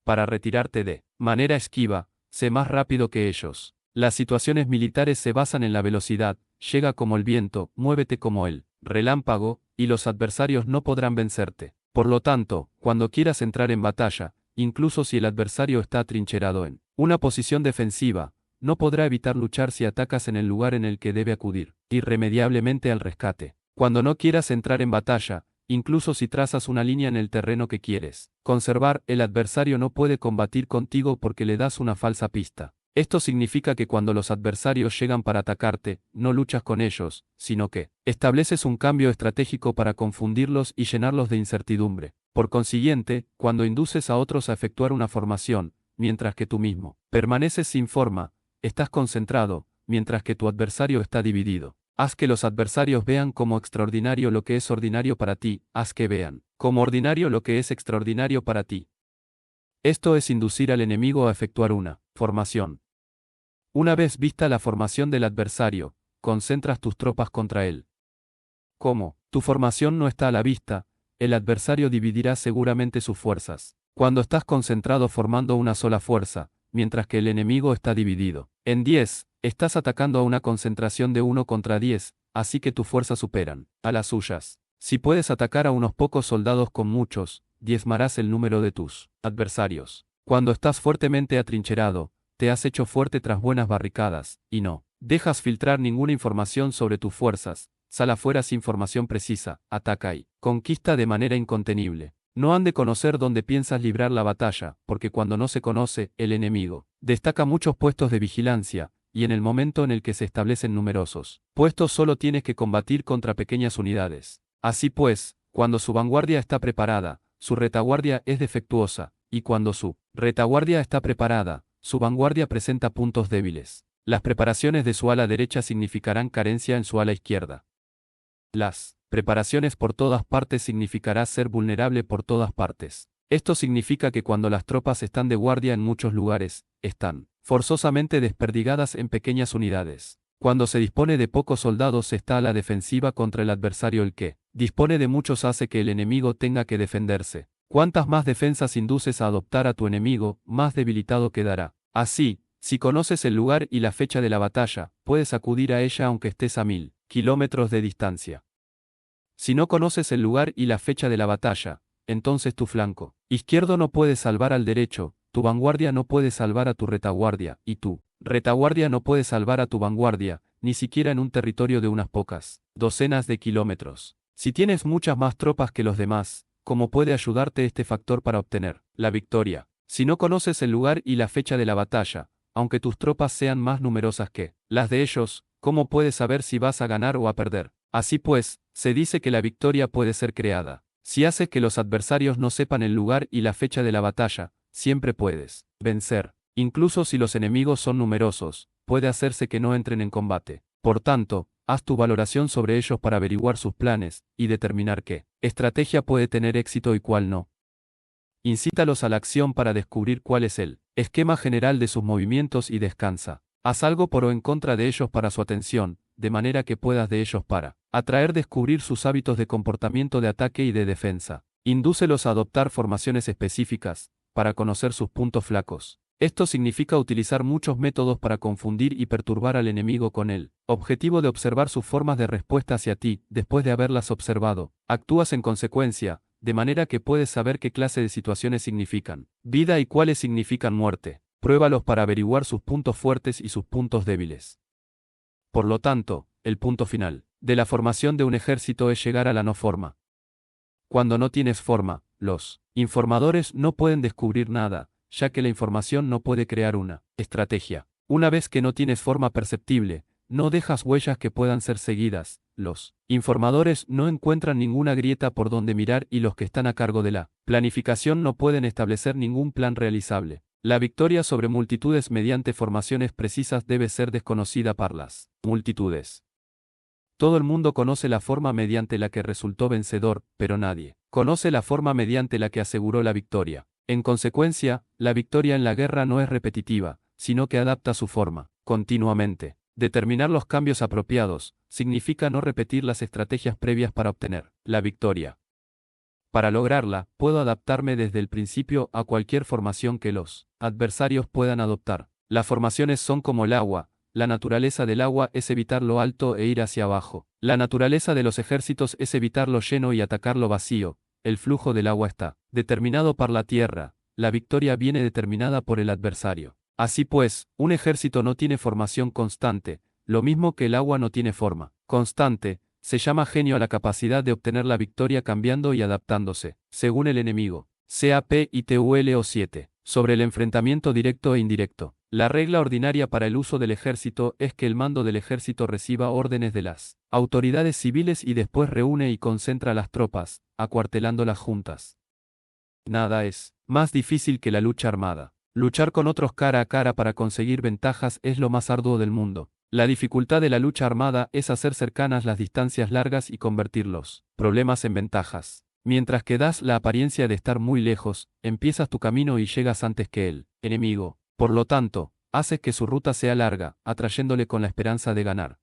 Para retirarte de manera esquiva, sé más rápido que ellos. Las situaciones militares se basan en la velocidad, llega como el viento, muévete como el relámpago, y los adversarios no podrán vencerte. Por lo tanto, cuando quieras entrar en batalla, incluso si el adversario está atrincherado en una posición defensiva, no podrá evitar luchar si atacas en el lugar en el que debe acudir irremediablemente al rescate. Cuando no quieras entrar en batalla, incluso si trazas una línea en el terreno que quieres conservar, el adversario no puede combatir contigo porque le das una falsa pista. Esto significa que cuando los adversarios llegan para atacarte, no luchas con ellos, sino que estableces un cambio estratégico para confundirlos y llenarlos de incertidumbre. Por consiguiente, cuando induces a otros a efectuar una formación, mientras que tú mismo permaneces sin forma, estás concentrado, mientras que tu adversario está dividido. Haz que los adversarios vean como extraordinario lo que es ordinario para ti, haz que vean como ordinario lo que es extraordinario para ti. Esto es inducir al enemigo a efectuar una formación. Una vez vista la formación del adversario, concentras tus tropas contra él. Como tu formación no está a la vista, el adversario dividirá seguramente sus fuerzas. Cuando estás concentrado formando una sola fuerza, mientras que el enemigo está dividido en 10, estás atacando a una concentración de 1 contra 10, así que tus fuerzas superan a las suyas. Si puedes atacar a unos pocos soldados con muchos, diezmarás el número de tus adversarios. Cuando estás fuertemente atrincherado, te has hecho fuerte tras buenas barricadas, y no dejas filtrar ninguna información sobre tus fuerzas, sal afuera sin información precisa, ataca y conquista de manera incontenible. No han de conocer dónde piensas librar la batalla, porque cuando no se conoce, el enemigo destaca muchos puestos de vigilancia, y en el momento en el que se establecen numerosos puestos solo tienes que combatir contra pequeñas unidades. Así pues, cuando su vanguardia está preparada, su retaguardia es defectuosa, y cuando su retaguardia está preparada, su vanguardia presenta puntos débiles. Las preparaciones de su ala derecha significarán carencia en su ala izquierda. Las preparaciones por todas partes significará ser vulnerable por todas partes. Esto significa que cuando las tropas están de guardia en muchos lugares, están forzosamente desperdigadas en pequeñas unidades. Cuando se dispone de pocos soldados se está a la defensiva contra el adversario. El que dispone de muchos hace que el enemigo tenga que defenderse. Cuantas más defensas induces a adoptar a tu enemigo, más debilitado quedará. Así, si conoces el lugar y la fecha de la batalla, puedes acudir a ella aunque estés a 1000 kilómetros de distancia. Si no conoces el lugar y la fecha de la batalla, entonces tu flanco izquierdo no puede salvar al derecho, tu vanguardia no puede salvar a tu retaguardia, y tu retaguardia no puede salvar a tu vanguardia, ni siquiera en un territorio de unas pocas docenas de kilómetros. Si tienes muchas más tropas que los demás, ¿cómo puede ayudarte este factor para obtener la victoria? Si no conoces el lugar y la fecha de la batalla, aunque tus tropas sean más numerosas que las de ellos, ¿cómo puedes saber si vas a ganar o a perder? Así pues, se dice que la victoria puede ser creada. Si haces que los adversarios no sepan el lugar y la fecha de la batalla, siempre puedes vencer. Incluso si los enemigos son numerosos, puede hacerse que no entren en combate. Por tanto, haz tu valoración sobre ellos para averiguar sus planes, y determinar qué estrategia puede tener éxito y cuál no. Incítalos a la acción para descubrir cuál es el esquema general de sus movimientos y descansa. Haz algo por o en contra de ellos para su atención, de manera que puedas de ellos para descubrir sus hábitos de comportamiento de ataque y de defensa. Indúcelos a adoptar formaciones específicas, para conocer sus puntos flacos. Esto significa utilizar muchos métodos para confundir y perturbar al enemigo con el objetivo de observar sus formas de respuesta hacia ti. Después de haberlas observado, actúas en consecuencia, de manera que puedes saber qué clase de situaciones significan vida y cuáles significan muerte. Pruébalos para averiguar sus puntos fuertes y sus puntos débiles. Por lo tanto, el punto final de la formación de un ejército es llegar a la no forma. Cuando no tienes forma, los informadores no pueden descubrir nada, ya que la información no puede crear una estrategia. Una vez que no tienes forma perceptible, no dejas huellas que puedan ser seguidas. Los informadores no encuentran ninguna grieta por donde mirar y los que están a cargo de la planificación no pueden establecer ningún plan realizable. La victoria sobre multitudes mediante formaciones precisas debe ser desconocida por las multitudes. Todo el mundo conoce la forma mediante la que resultó vencedor, pero nadie conoce la forma mediante la que aseguró la victoria. En consecuencia, la victoria en la guerra no es repetitiva, sino que adapta su forma, continuamente. Determinar los cambios apropiados, significa no repetir las estrategias previas para obtener la victoria. Para lograrla, puedo adaptarme desde el principio a cualquier formación que los adversarios puedan adoptar. Las formaciones son como el agua. La naturaleza del agua es evitar lo alto e ir hacia abajo. La naturaleza de los ejércitos es evitar lo lleno y atacar lo vacío. El flujo del agua está determinado por la tierra. La victoria viene determinada por el adversario. Así pues, un ejército no tiene formación constante, lo mismo que el agua no tiene forma constante. Se llama genio a la capacidad de obtener la victoria cambiando y adaptándose, según el enemigo. CAP y TULO 7. Sobre el enfrentamiento directo e indirecto. La regla ordinaria para el uso del ejército es que el mando del ejército reciba órdenes de las autoridades civiles y después reúne y concentra las tropas, acuartelándolas juntas. Nada es más difícil que la lucha armada. Luchar con otros cara a cara para conseguir ventajas es lo más arduo del mundo. La dificultad de la lucha armada es hacer cercanas las distancias largas y convertir los problemas en ventajas. Mientras que das la apariencia de estar muy lejos, empiezas tu camino y llegas antes que el enemigo. Por lo tanto, haces que su ruta sea larga, atrayéndole con la esperanza de ganar.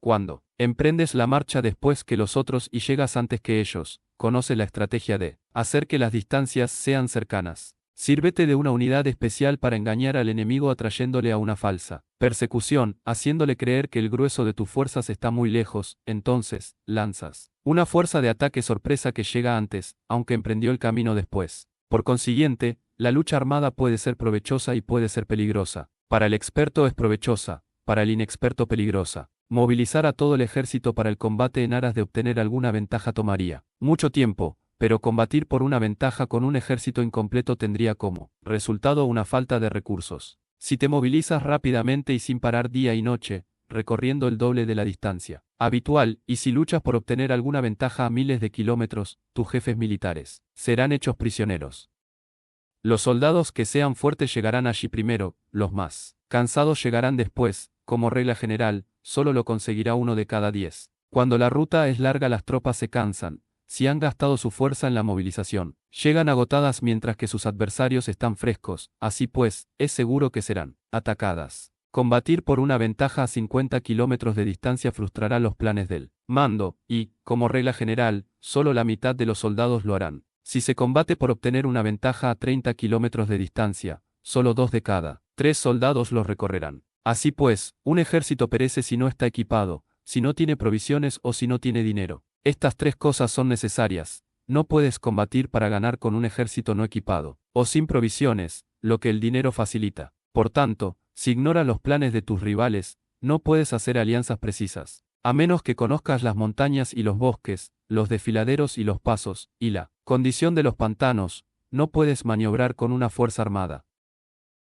Cuando emprendes la marcha después que los otros y llegas antes que ellos, conoces la estrategia de hacer que las distancias sean cercanas. Sírvete de una unidad especial para engañar al enemigo atrayéndole a una falsa persecución, haciéndole creer que el grueso de tus fuerzas está muy lejos. Entonces, lanzas una fuerza de ataque sorpresa que llega antes, aunque emprendió el camino después. Por consiguiente, la lucha armada puede ser provechosa y puede ser peligrosa. Para el experto es provechosa, para el inexperto peligrosa. Movilizar a todo el ejército para el combate en aras de obtener alguna ventaja tomaría mucho tiempo, pero combatir por una ventaja con un ejército incompleto tendría como resultado una falta de recursos. Si te movilizas rápidamente y sin parar día y noche, recorriendo el doble de la distancia habitual, y si luchas por obtener alguna ventaja a miles de kilómetros, tus jefes militares serán hechos prisioneros. Los soldados que sean fuertes llegarán allí primero, los más cansados llegarán después. Como regla general, solo lo conseguirá 1 de cada 10. Cuando la ruta es larga las tropas se cansan. Si han gastado su fuerza en la movilización, llegan agotadas mientras que sus adversarios están frescos, así pues, es seguro que serán atacadas. Combatir por una ventaja a 50 kilómetros de distancia frustrará los planes del mando, y, como regla general, solo la mitad de los soldados lo harán. Si se combate por obtener una ventaja a 30 kilómetros de distancia, solo 2 de cada 3 soldados los recorrerán. Así pues, un ejército perece si no está equipado, si no tiene provisiones o si no tiene dinero. Estas 3 cosas son necesarias. No puedes combatir para ganar con un ejército no equipado, o sin provisiones, lo que el dinero facilita. Por tanto, si ignoras los planes de tus rivales, no puedes hacer alianzas precisas. A menos que conozcas las montañas y los bosques, los desfiladeros y los pasos, y la condición de los pantanos, no puedes maniobrar con una fuerza armada.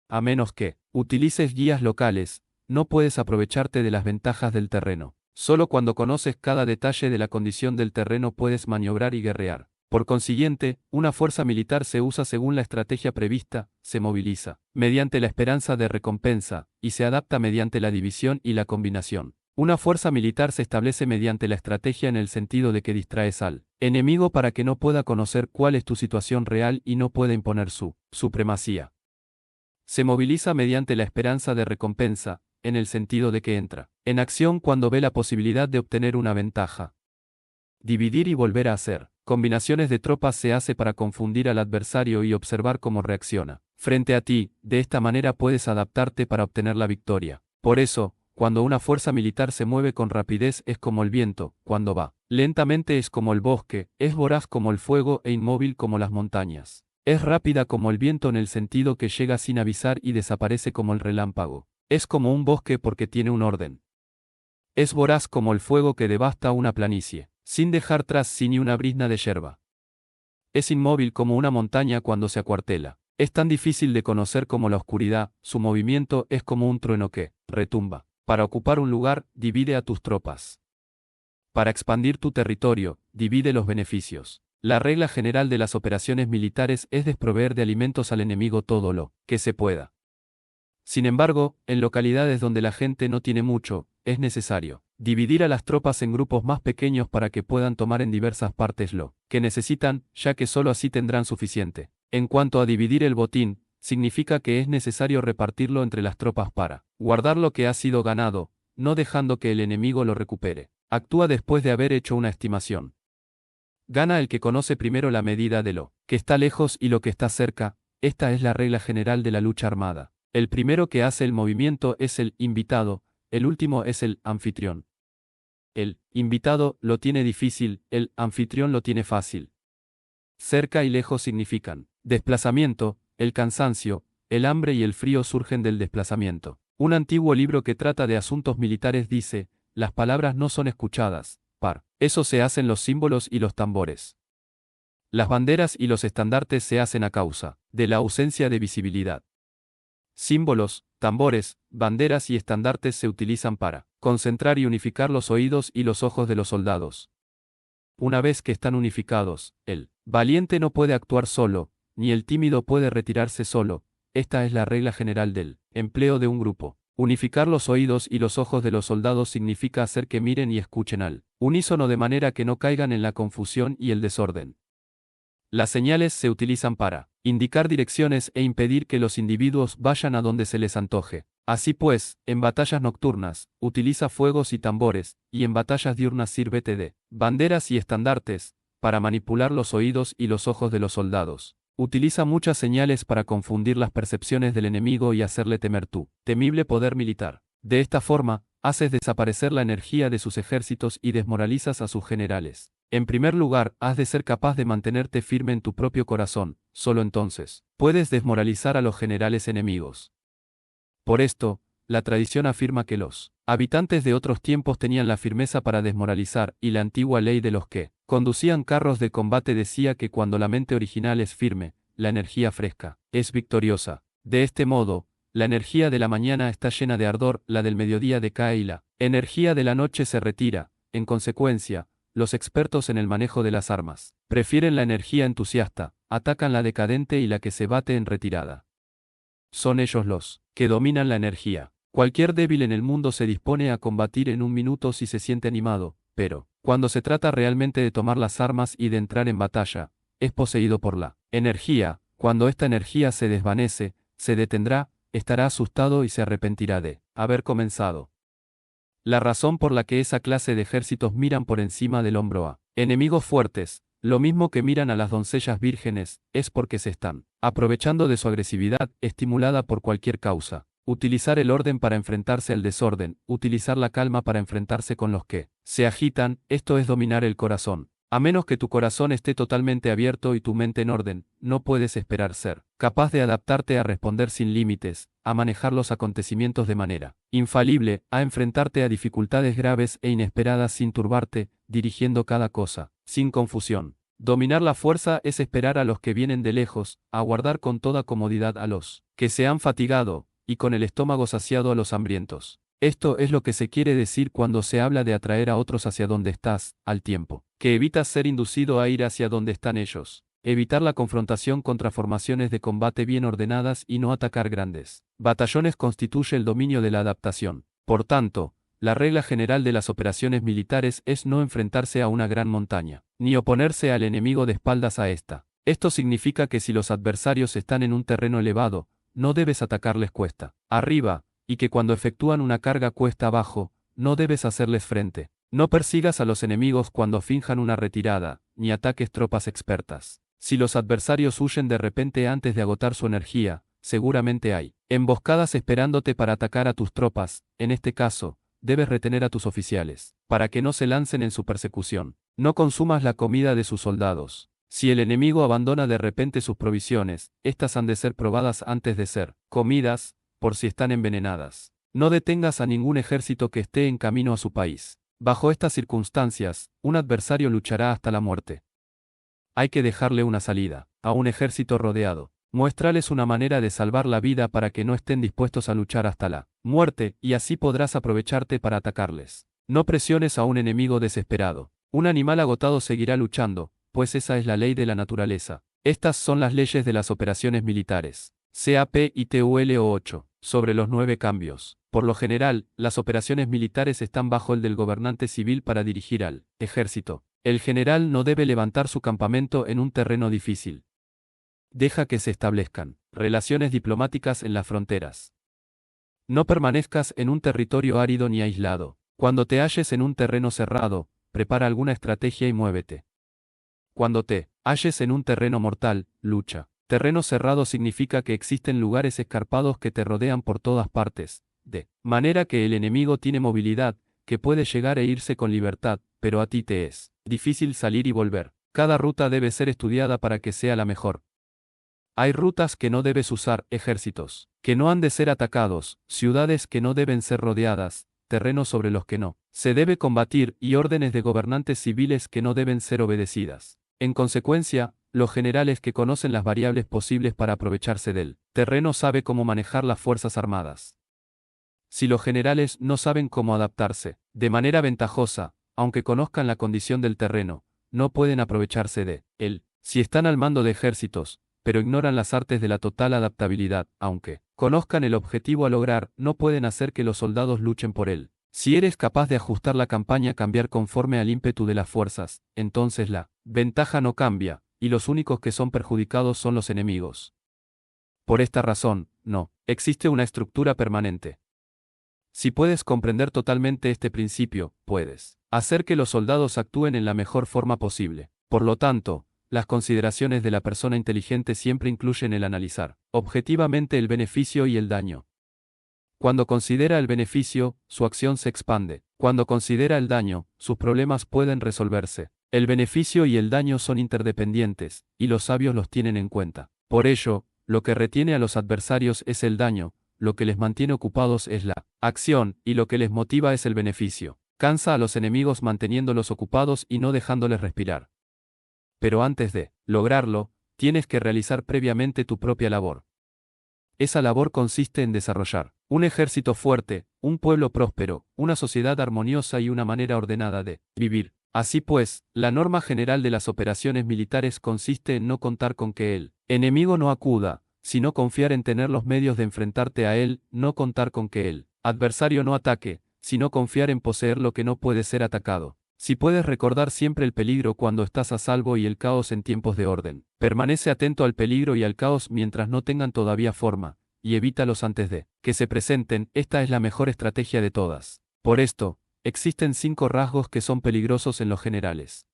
A menos que utilices guías locales, no puedes aprovecharte de las ventajas del terreno. Solo cuando conoces cada detalle de la condición del terreno puedes maniobrar y guerrear. Por consiguiente, una fuerza militar se usa según la estrategia prevista, se moviliza mediante la esperanza de recompensa, y se adapta mediante la división y la combinación. Una fuerza militar se establece mediante la estrategia en el sentido de que distraes al enemigo para que no pueda conocer cuál es tu situación real y no pueda imponer su supremacía. Se moviliza mediante la esperanza de recompensa, en el sentido de que entra en acción cuando ve la posibilidad de obtener una ventaja. Dividir y volver a hacer combinaciones de tropas se hace para confundir al adversario y observar cómo reacciona frente a ti. De esta manera puedes adaptarte para obtener la victoria. Por eso, cuando una fuerza militar se mueve con rapidez es como el viento, cuando va lentamente es como el bosque, es voraz como el fuego e inmóvil como las montañas. Es rápida como el viento en el sentido que llega sin avisar y desaparece como el relámpago. Es como un bosque porque tiene un orden. Es voraz como el fuego que devasta una planicie, sin dejar tras sí ni una brizna de yerba. Es inmóvil como una montaña cuando se acuartela. Es tan difícil de conocer como la oscuridad, su movimiento es como un trueno que retumba. Para ocupar un lugar, divide a tus tropas. Para expandir tu territorio, divide los beneficios. La regla general de las operaciones militares es desproveer de alimentos al enemigo todo lo que se pueda. Sin embargo, en localidades donde la gente no tiene mucho, es necesario dividir a las tropas en grupos más pequeños para que puedan tomar en diversas partes lo que necesitan, ya que solo así tendrán suficiente En cuanto a dividir el botín, significa que es necesario repartirlo entre las tropas para guardar lo que ha sido ganado, no dejando que el enemigo lo recupere. Actúa después de haber hecho una estimación. Gana el que conoce primero la medida de lo que está lejos y lo que está cerca. Esta es la regla general de la lucha armada. El primero que hace el movimiento es el invitado, el último es el anfitrión. El invitado lo tiene difícil, el anfitrión lo tiene fácil. Cerca y lejos significan desplazamiento, el cansancio, el hambre y el frío surgen del desplazamiento. Un antiguo libro que trata de asuntos militares dice, las palabras no son escuchadas, eso se hacen los símbolos y los tambores. Las banderas y los estandartes se hacen a causa de la ausencia de visibilidad. Símbolos, tambores, banderas y estandartes se utilizan para concentrar y unificar los oídos y los ojos de los soldados. Una vez que están unificados, el valiente no puede actuar solo, ni el tímido puede retirarse solo. Esta es la regla general del empleo de un grupo. Unificar los oídos y los ojos de los soldados significa hacer que miren y escuchen al unísono de manera que no caigan en la confusión y el desorden. Las señales se utilizan para indicar direcciones e impedir que los individuos vayan a donde se les antoje. Así pues, en batallas nocturnas, utiliza fuegos y tambores, y en batallas diurnas sírvete de banderas y estandartes, para manipular los oídos y los ojos de los soldados. Utiliza muchas señales para confundir las percepciones del enemigo y hacerle temer tu temible poder militar. De esta forma, haces desaparecer la energía de sus ejércitos y desmoralizas a sus generales. En primer lugar, has de ser capaz de mantenerte firme en tu propio corazón, solo entonces puedes desmoralizar a los generales enemigos. Por esto, la tradición afirma que los habitantes de otros tiempos tenían la firmeza para desmoralizar, y la antigua ley de los que conducían carros de combate decía que cuando la mente original es firme, la energía fresca es victoriosa. De este modo, la energía de la mañana está llena de ardor, la del mediodía decae y la energía de la noche se retira. En consecuencia, los expertos en el manejo de las armas prefieren la energía entusiasta, atacan la decadente y la que se bate en retirada. Son ellos los que dominan la energía. Cualquier débil en el mundo se dispone a combatir en un minuto si se siente animado, pero, cuando se trata realmente de tomar las armas y de entrar en batalla, es poseído por la energía. Cuando esta energía se desvanece, se detendrá, estará asustado y se arrepentirá de haber comenzado. La razón por la que esa clase de ejércitos miran por encima del hombro a enemigos fuertes, lo mismo que miran a las doncellas vírgenes, es porque se están aprovechando de su agresividad, estimulada por cualquier causa. Utilizar el orden para enfrentarse al desorden, utilizar la calma para enfrentarse con los que se agitan, esto es dominar el corazón. A menos que tu corazón esté totalmente abierto y tu mente en orden, no puedes esperar ser capaz de adaptarte a responder sin límites, a manejar los acontecimientos de manera infalible, a enfrentarte a dificultades graves e inesperadas sin turbarte, dirigiendo cada cosa, sin confusión. Dominar la fuerza es esperar a los que vienen de lejos, aguardar con toda comodidad a los que se han fatigado, y con el estómago saciado a los hambrientos. Esto es lo que se quiere decir cuando se habla de atraer a otros hacia donde estás, al tiempo que evitas ser inducido a ir hacia donde están ellos. Evitar la confrontación contra formaciones de combate bien ordenadas y no atacar grandes batallones constituye el dominio de la adaptación. Por tanto, la regla general de las operaciones militares es no enfrentarse a una gran montaña, ni oponerse al enemigo de espaldas a esta. Esto significa que si los adversarios están en un terreno elevado, no debes atacarles cuesta arriba, y que cuando efectúan una carga cuesta abajo, no debes hacerles frente. No persigas a los enemigos cuando finjan una retirada, ni ataques tropas expertas. Si los adversarios huyen de repente antes de agotar su energía, seguramente hay emboscadas esperándote para atacar a tus tropas. En este caso, debes retener a tus oficiales, para que no se lancen en su persecución. No consumas la comida de sus soldados. Si el enemigo abandona de repente sus provisiones, estas han de ser probadas antes de ser comidas, por si están envenenadas. No detengas a ningún ejército que esté en camino a su país. Bajo estas circunstancias, un adversario luchará hasta la muerte. Hay que dejarle una salida a un ejército rodeado. Muéstrales una manera de salvar la vida para que no estén dispuestos a luchar hasta la muerte, y así podrás aprovecharte para atacarles. No presiones a un enemigo desesperado. Un animal agotado seguirá luchando, pues esa es la ley de la naturaleza. Estas son las leyes de las operaciones militares. CAP y TULO 8. Sobre los 9 cambios. Por lo general, las operaciones militares están bajo el del gobernante civil para dirigir al ejército. El general no debe levantar su campamento en un terreno difícil. Deja que se establezcan relaciones diplomáticas en las fronteras. No permanezcas en un territorio árido ni aislado. Cuando te halles en un terreno cerrado, prepara alguna estrategia y muévete. Cuando te halles en un terreno mortal, lucha. Terreno cerrado significa que existen lugares escarpados que te rodean por todas partes, de manera que el enemigo tiene movilidad, que puede llegar e irse con libertad, pero a ti te es difícil salir y volver. Cada ruta debe ser estudiada para que sea la mejor. Hay rutas que no debes usar, ejércitos que no han de ser atacados, ciudades que no deben ser rodeadas, terrenos sobre los que no se debe combatir y órdenes de gobernantes civiles que no deben ser obedecidas. En consecuencia, los generales que conocen las variables posibles para aprovecharse del terreno saben cómo manejar las fuerzas armadas. Si los generales no saben cómo adaptarse de manera ventajosa, aunque conozcan la condición del terreno, no pueden aprovecharse de él. Si están al mando de ejércitos, pero ignoran las artes de la total adaptabilidad, aunque conozcan el objetivo a lograr, no pueden hacer que los soldados luchen por él. Si eres capaz de ajustar la campaña a cambiar conforme al ímpetu de las fuerzas, entonces la ventaja no cambia, y los únicos que son perjudicados son los enemigos. Por esta razón, no existe una estructura permanente. Si puedes comprender totalmente este principio, puedes hacer que los soldados actúen en la mejor forma posible. Por lo tanto, las consideraciones de la persona inteligente siempre incluyen el analizar objetivamente el beneficio y el daño. Cuando considera el beneficio, su acción se expande. Cuando considera el daño, sus problemas pueden resolverse. El beneficio y el daño son interdependientes, y los sabios los tienen en cuenta. Por ello, lo que retiene a los adversarios es el daño, lo que les mantiene ocupados es la acción, y lo que les motiva es el beneficio. Cansa a los enemigos manteniéndolos ocupados y no dejándoles respirar. Pero antes de lograrlo, tienes que realizar previamente tu propia labor. Esa labor consiste en desarrollar un ejército fuerte, un pueblo próspero, una sociedad armoniosa y una manera ordenada de vivir. Así pues, la norma general de las operaciones militares consiste en no contar con que el enemigo no acuda, sino confiar en tener los medios de enfrentarte a él, no contar con que el adversario no ataque, sino confiar en poseer lo que no puede ser atacado. Si puedes recordar siempre el peligro cuando estás a salvo y el caos en tiempos de orden, permanece atento al peligro y al caos mientras no tengan todavía forma, y evítalos antes de que se presenten. Esta es la mejor estrategia de todas. Por esto, existen 5 rasgos que son peligrosos en los generales.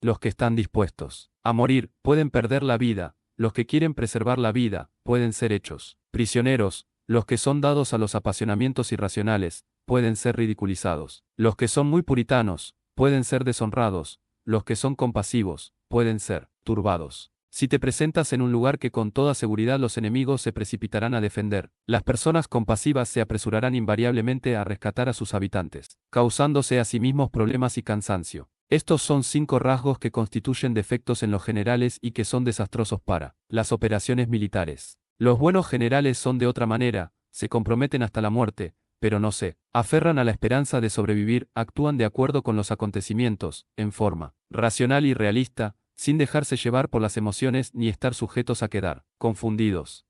Los que están dispuestos a morir pueden perder la vida, los que quieren preservar la vida pueden ser hechos prisioneros, los que son dados a los apasionamientos irracionales pueden ser ridiculizados, los que son muy puritanos pueden ser deshonrados, los que son compasivos pueden ser turbados. Si te presentas en un lugar que con toda seguridad los enemigos se precipitarán a defender, las personas compasivas se apresurarán invariablemente a rescatar a sus habitantes, causándose a sí mismos problemas y cansancio. Estos son 5 rasgos que constituyen defectos en los generales y que son desastrosos para las operaciones militares. Los buenos generales son de otra manera, se comprometen hasta la muerte, pero no se aferran a la esperanza de sobrevivir, actúan de acuerdo con los acontecimientos, en forma racional y realista, sin dejarse llevar por las emociones ni estar sujetos a quedar confundidos.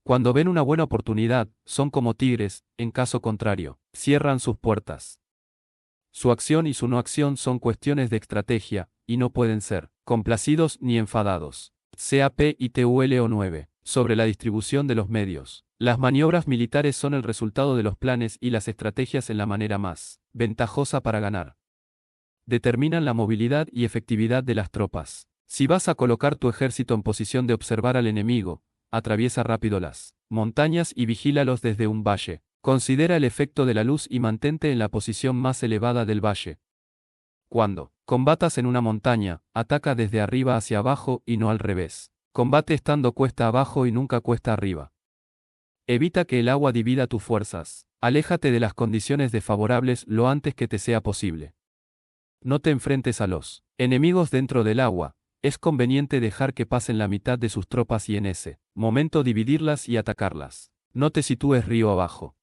Cuando ven una buena oportunidad, son como tigres, en caso contrario, cierran sus puertas. Su acción y su no acción son cuestiones de estrategia, y no pueden ser complacidos ni enfadados. CAP y TULO 9. Sobre la distribución de los medios. Las maniobras militares son el resultado de los planes y las estrategias en la manera más ventajosa para ganar. Determinan la movilidad y efectividad de las tropas. Si vas a colocar tu ejército en posición de observar al enemigo, atraviesa rápido las montañas y vigílalos desde un valle. Considera el efecto de la luz y mantente en la posición más elevada del valle. Cuando combatas en una montaña, ataca desde arriba hacia abajo y no al revés. Combate estando cuesta abajo y nunca cuesta arriba. Evita que el agua divida tus fuerzas. Aléjate de las condiciones desfavorables lo antes que te sea posible. No te enfrentes a los enemigos dentro del agua. Es conveniente dejar que pasen la mitad de sus tropas y en ese momento dividirlas y atacarlas. No te sitúes río abajo.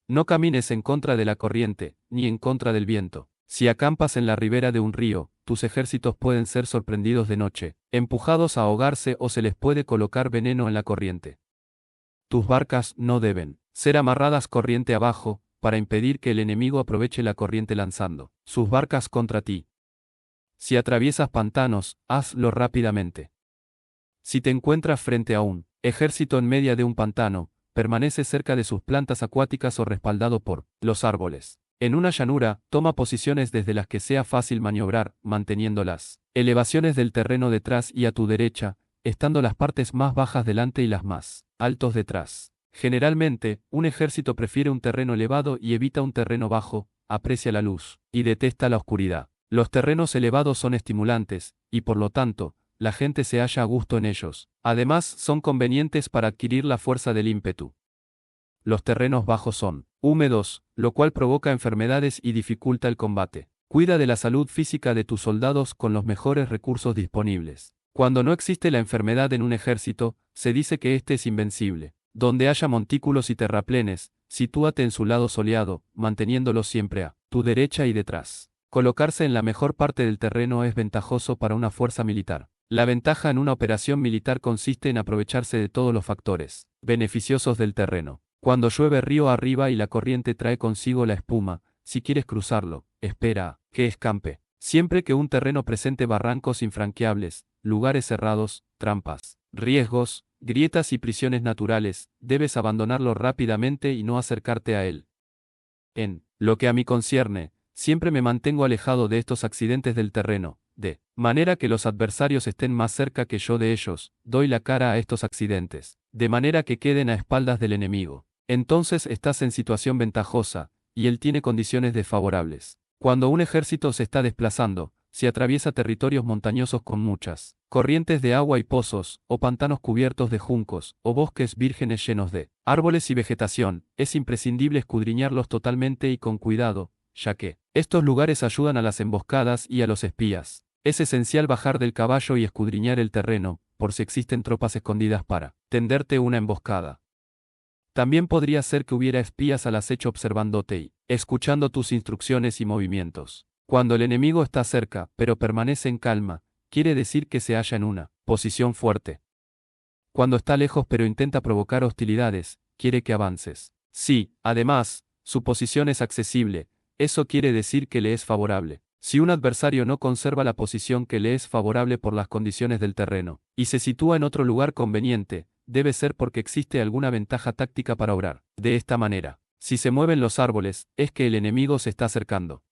No camines en contra de la corriente, ni en contra del viento. Si acampas en la ribera de un río, tus ejércitos pueden ser sorprendidos de noche, empujados a ahogarse o se les puede colocar veneno en la corriente. Tus barcas no deben ser amarradas corriente abajo, para impedir que el enemigo aproveche la corriente lanzando sus barcas contra ti. Si atraviesas pantanos, hazlo rápidamente. Si te encuentras frente a un ejército en medio de un pantano, permanece cerca de sus plantas acuáticas o respaldado por los árboles. En una llanura, toma posiciones desde las que sea fácil maniobrar, manteniendo las elevaciones del terreno detrás y a tu derecha, estando las partes más bajas delante y las más altos detrás. Generalmente, un ejército prefiere un terreno elevado y evita un terreno bajo, aprecia la luz y detesta la oscuridad. Los terrenos elevados son estimulantes, y por lo tanto, la gente se halla a gusto en ellos. Además, son convenientes para adquirir la fuerza del ímpetu. Los terrenos bajos son húmedos, lo cual provoca enfermedades y dificulta el combate. Cuida de la salud física de tus soldados con los mejores recursos disponibles. Cuando no existe la enfermedad en un ejército, se dice que éste es invencible. Donde haya montículos y terraplenes, sitúate en su lado soleado, manteniéndolos siempre a tu derecha y detrás. Colocarse en la mejor parte del terreno es ventajoso para una fuerza militar. La ventaja en una operación militar consiste en aprovecharse de todos los factores beneficiosos del terreno. Cuando llueve río arriba y la corriente trae consigo la espuma, si quieres cruzarlo, espera a que escampe. Siempre que un terreno presente barrancos infranqueables, lugares cerrados, trampas, riesgos, grietas y prisiones naturales, debes abandonarlo rápidamente y no acercarte a él. En lo que a mí concierne, siempre me mantengo alejado de estos accidentes del terreno, de manera que los adversarios estén más cerca que yo de ellos, doy la cara a estos accidentes, de manera que queden a espaldas del enemigo. Entonces estás en situación ventajosa, y él tiene condiciones desfavorables. Cuando un ejército se está desplazando, si atraviesa territorios montañosos con muchas corrientes de agua y pozos, o pantanos cubiertos de juncos, o bosques vírgenes llenos de árboles y vegetación, es imprescindible escudriñarlos totalmente y con cuidado, ya que estos lugares ayudan a las emboscadas y a los espías. Es esencial bajar del caballo y escudriñar el terreno, por si existen tropas escondidas para tenderte una emboscada. También podría ser que hubiera espías al acecho observándote y escuchando tus instrucciones y movimientos. Cuando el enemigo está cerca, pero permanece en calma, quiere decir que se halla en una posición fuerte. Cuando está lejos pero intenta provocar hostilidades, quiere que avances. Si, además, su posición es accesible, eso quiere decir que le es favorable. Si un adversario no conserva la posición que le es favorable por las condiciones del terreno, y se sitúa en otro lugar conveniente, debe ser porque existe alguna ventaja táctica para obrar de esta manera. Si se mueven los árboles, es que el enemigo se está acercando.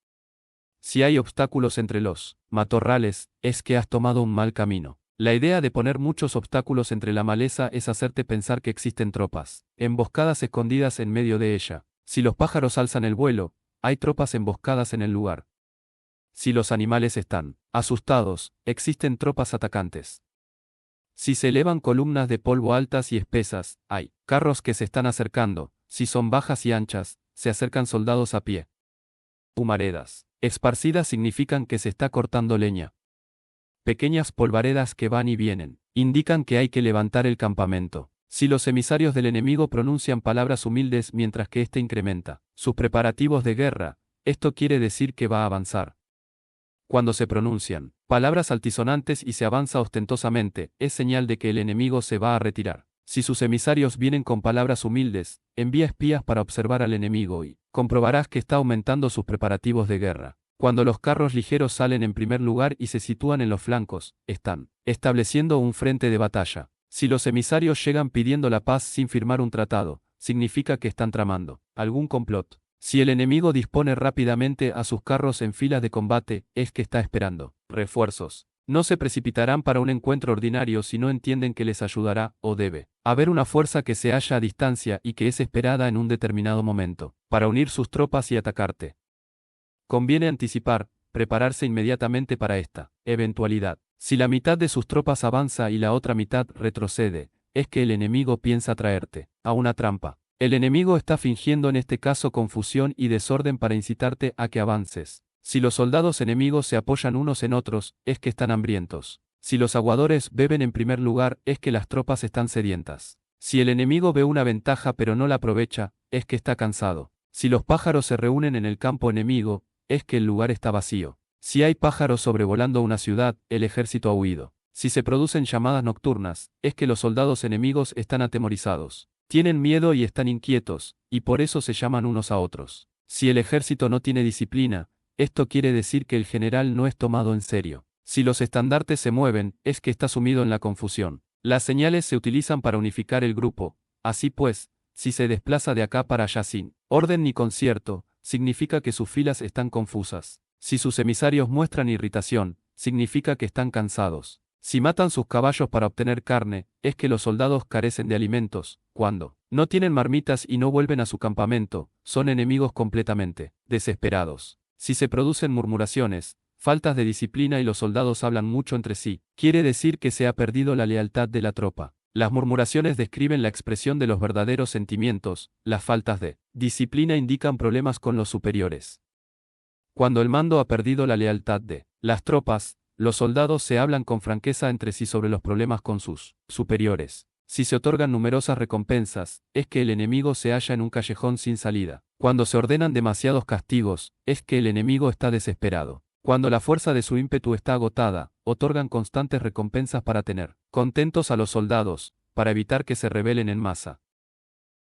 Si hay obstáculos entre los matorrales, es que has tomado un mal camino. La idea de poner muchos obstáculos entre la maleza es hacerte pensar que existen tropas emboscadas escondidas en medio de ella. Si los pájaros alzan el vuelo, hay tropas emboscadas en el lugar. Si los animales están asustados, existen tropas atacantes. Si se elevan columnas de polvo altas y espesas, hay carros que se están acercando. Si son bajas y anchas, se acercan soldados a pie. Humaredas esparcidas significan que se está cortando leña. Pequeñas polvaredas que van y vienen indican que hay que levantar el campamento. Si los emisarios del enemigo pronuncian palabras humildes mientras que éste incrementa sus preparativos de guerra, esto quiere decir que va a avanzar. Cuando se pronuncian palabras altisonantes y se avanza ostentosamente, es señal de que el enemigo se va a retirar. Si sus emisarios vienen con palabras humildes, envía espías para observar al enemigo y comprobarás que está aumentando sus preparativos de guerra. Cuando los carros ligeros salen en primer lugar y se sitúan en los flancos, están estableciendo un frente de batalla. Si los emisarios llegan pidiendo la paz sin firmar un tratado, significa que están tramando algún complot. Si el enemigo dispone rápidamente a sus carros en filas de combate, es que está esperando refuerzos. No se precipitarán para un encuentro ordinario si no entienden que les ayudará, o debe haber una fuerza que se halla a distancia y que es esperada en un determinado momento, para unir sus tropas y atacarte. Conviene anticipar, prepararse inmediatamente para esta eventualidad. Si la mitad de sus tropas avanza y la otra mitad retrocede, es que el enemigo piensa traerte a una trampa. El enemigo está fingiendo en este caso confusión y desorden para incitarte a que avances. Si los soldados enemigos se apoyan unos en otros, es que están hambrientos. Si los aguadores beben en primer lugar, es que las tropas están sedientas. Si el enemigo ve una ventaja pero no la aprovecha, es que está cansado. Si los pájaros se reúnen en el campo enemigo, es que el lugar está vacío. Si hay pájaros sobrevolando una ciudad, el ejército ha huido. Si se producen llamadas nocturnas, es que los soldados enemigos están atemorizados. Tienen miedo y están inquietos, y por eso se llaman unos a otros. Si el ejército no tiene disciplina, esto quiere decir que el general no es tomado en serio. Si los estandartes se mueven, es que está sumido en la confusión. Las señales se utilizan para unificar el grupo. Así pues, si se desplaza de acá para allá sin orden ni concierto, significa que sus filas están confusas. Si sus emisarios muestran irritación, significa que están cansados. Si matan sus caballos para obtener carne, es que los soldados carecen de alimentos. Cuando no tienen marmitas y no vuelven a su campamento, son enemigos completamente desesperados. Si se producen murmuraciones, faltas de disciplina y los soldados hablan mucho entre sí, quiere decir que se ha perdido la lealtad de la tropa. Las murmuraciones describen la expresión de los verdaderos sentimientos, las faltas de disciplina indican problemas con los superiores. Cuando el mando ha perdido la lealtad de las tropas, los soldados se hablan con franqueza entre sí sobre los problemas con sus superiores. Si se otorgan numerosas recompensas, es que el enemigo se halla en un callejón sin salida. Cuando se ordenan demasiados castigos, es que el enemigo está desesperado. Cuando la fuerza de su ímpetu está agotada, otorgan constantes recompensas para tener contentos a los soldados, para evitar que se rebelen en masa.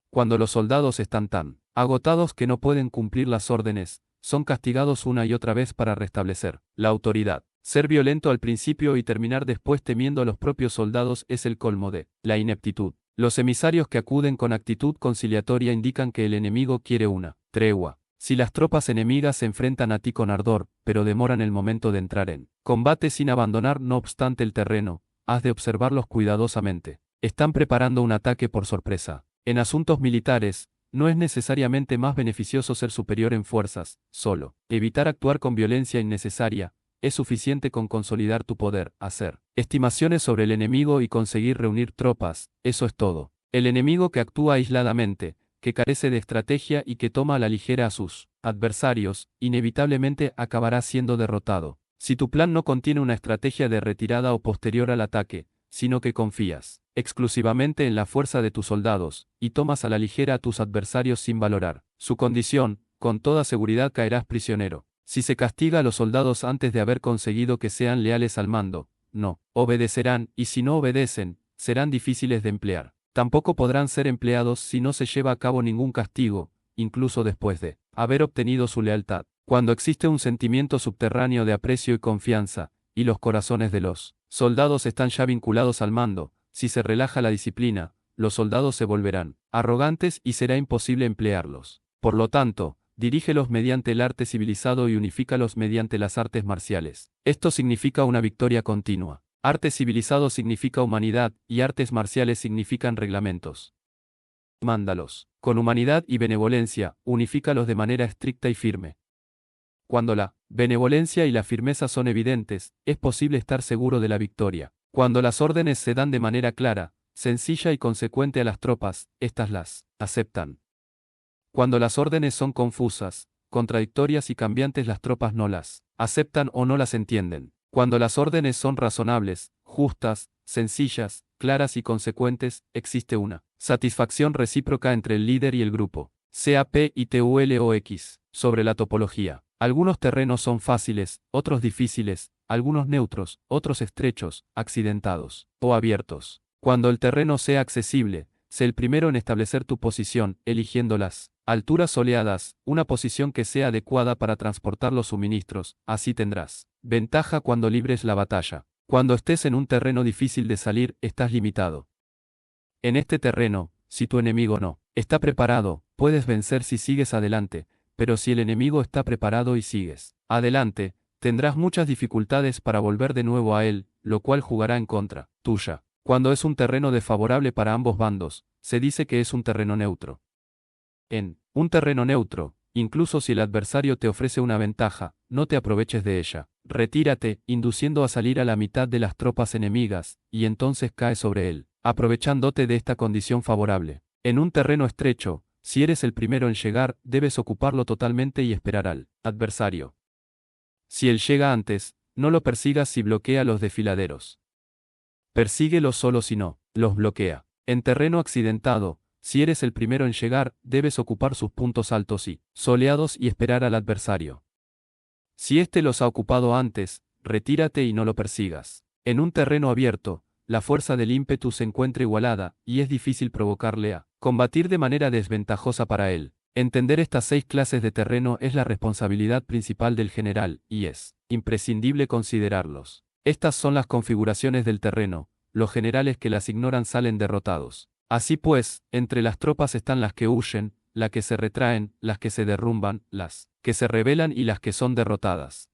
Cuando los soldados están tan agotados que no pueden cumplir las órdenes, son castigados una y otra vez para restablecer la autoridad. Ser violento al principio y terminar después temiendo a los propios soldados es el colmo de la ineptitud. Los emisarios que acuden con actitud conciliatoria indican que el enemigo quiere una tregua. Si las tropas enemigas se enfrentan a ti con ardor, pero demoran el momento de entrar en combate sin abandonar no obstante el terreno, has de observarlos cuidadosamente. Están preparando un ataque por sorpresa. En asuntos militares, no es necesariamente más beneficioso ser superior en fuerzas, solo evitar actuar con violencia innecesaria. Es suficiente con consolidar tu poder, hacer estimaciones sobre el enemigo y conseguir reunir tropas, eso es todo. El enemigo que actúa aisladamente, que carece de estrategia y que toma a la ligera a sus adversarios, inevitablemente acabará siendo derrotado. Si tu plan no contiene una estrategia de retirada o posterior al ataque, sino que confías exclusivamente en la fuerza de tus soldados, y tomas a la ligera a tus adversarios sin valorar su condición, con toda seguridad caerás prisionero. Si se castiga a los soldados antes de haber conseguido que sean leales al mando, no obedecerán, y si no obedecen, serán difíciles de emplear. Tampoco podrán ser empleados si no se lleva a cabo ningún castigo, incluso después de haber obtenido su lealtad. Cuando existe un sentimiento subterráneo de aprecio y confianza, y los corazones de los soldados están ya vinculados al mando, si se relaja la disciplina, los soldados se volverán arrogantes y será imposible emplearlos. Por lo tanto, dirígelos mediante el arte civilizado y unifícalos mediante las artes marciales. Esto significa una victoria continua. Arte civilizado significa humanidad, y artes marciales significan reglamentos. Mándalos. Con humanidad y benevolencia, unifícalos de manera estricta y firme. Cuando la benevolencia y la firmeza son evidentes, es posible estar seguro de la victoria. Cuando las órdenes se dan de manera clara, sencilla y consecuente a las tropas, éstas las aceptan. Cuando las órdenes son confusas, contradictorias y cambiantes, las tropas no las aceptan o no las entienden. Cuando las órdenes son razonables, justas, sencillas, claras y consecuentes, existe una satisfacción recíproca entre el líder y el grupo. CAP y TULOX. Sobre la topología. Algunos terrenos son fáciles, otros difíciles, algunos neutros, otros estrechos, accidentados o abiertos. Cuando el terreno sea accesible, sé el primero en establecer tu posición, eligiendo las alturas soleadas, una posición que sea adecuada para transportar los suministros, así tendrás ventaja cuando libres la batalla. Cuando estés en un terreno difícil de salir, estás limitado. En este terreno, si tu enemigo no está preparado, puedes vencer si sigues adelante, pero si el enemigo está preparado y sigues adelante, tendrás muchas dificultades para volver de nuevo a él, lo cual jugará en contra tuya. Cuando es un terreno desfavorable para ambos bandos, se dice que es un terreno neutro. En un terreno neutro, incluso si el adversario te ofrece una ventaja, no te aproveches de ella. Retírate, induciendo a salir a la mitad de las tropas enemigas, y entonces cae sobre él, aprovechándote de esta condición favorable. En un terreno estrecho, si eres el primero en llegar, debes ocuparlo totalmente y esperar al adversario. Si él llega antes, no lo persigas si bloquea los desfiladeros. Persíguelos solo si no los bloquea. En terreno accidentado, si eres el primero en llegar, debes ocupar sus puntos altos y soleados y esperar al adversario. Si éste los ha ocupado antes, retírate y no lo persigas. En un terreno abierto, la fuerza del ímpetu se encuentra igualada, y es difícil provocarle a combatir de manera desventajosa para él. Entender estas 6 clases de terreno es la responsabilidad principal del general, y es imprescindible considerarlos. Estas son las configuraciones del terreno, los generales que las ignoran salen derrotados. Así pues, entre las tropas están las que huyen, las que se retraen, las que se derrumban, las que se rebelan y las que son derrotadas.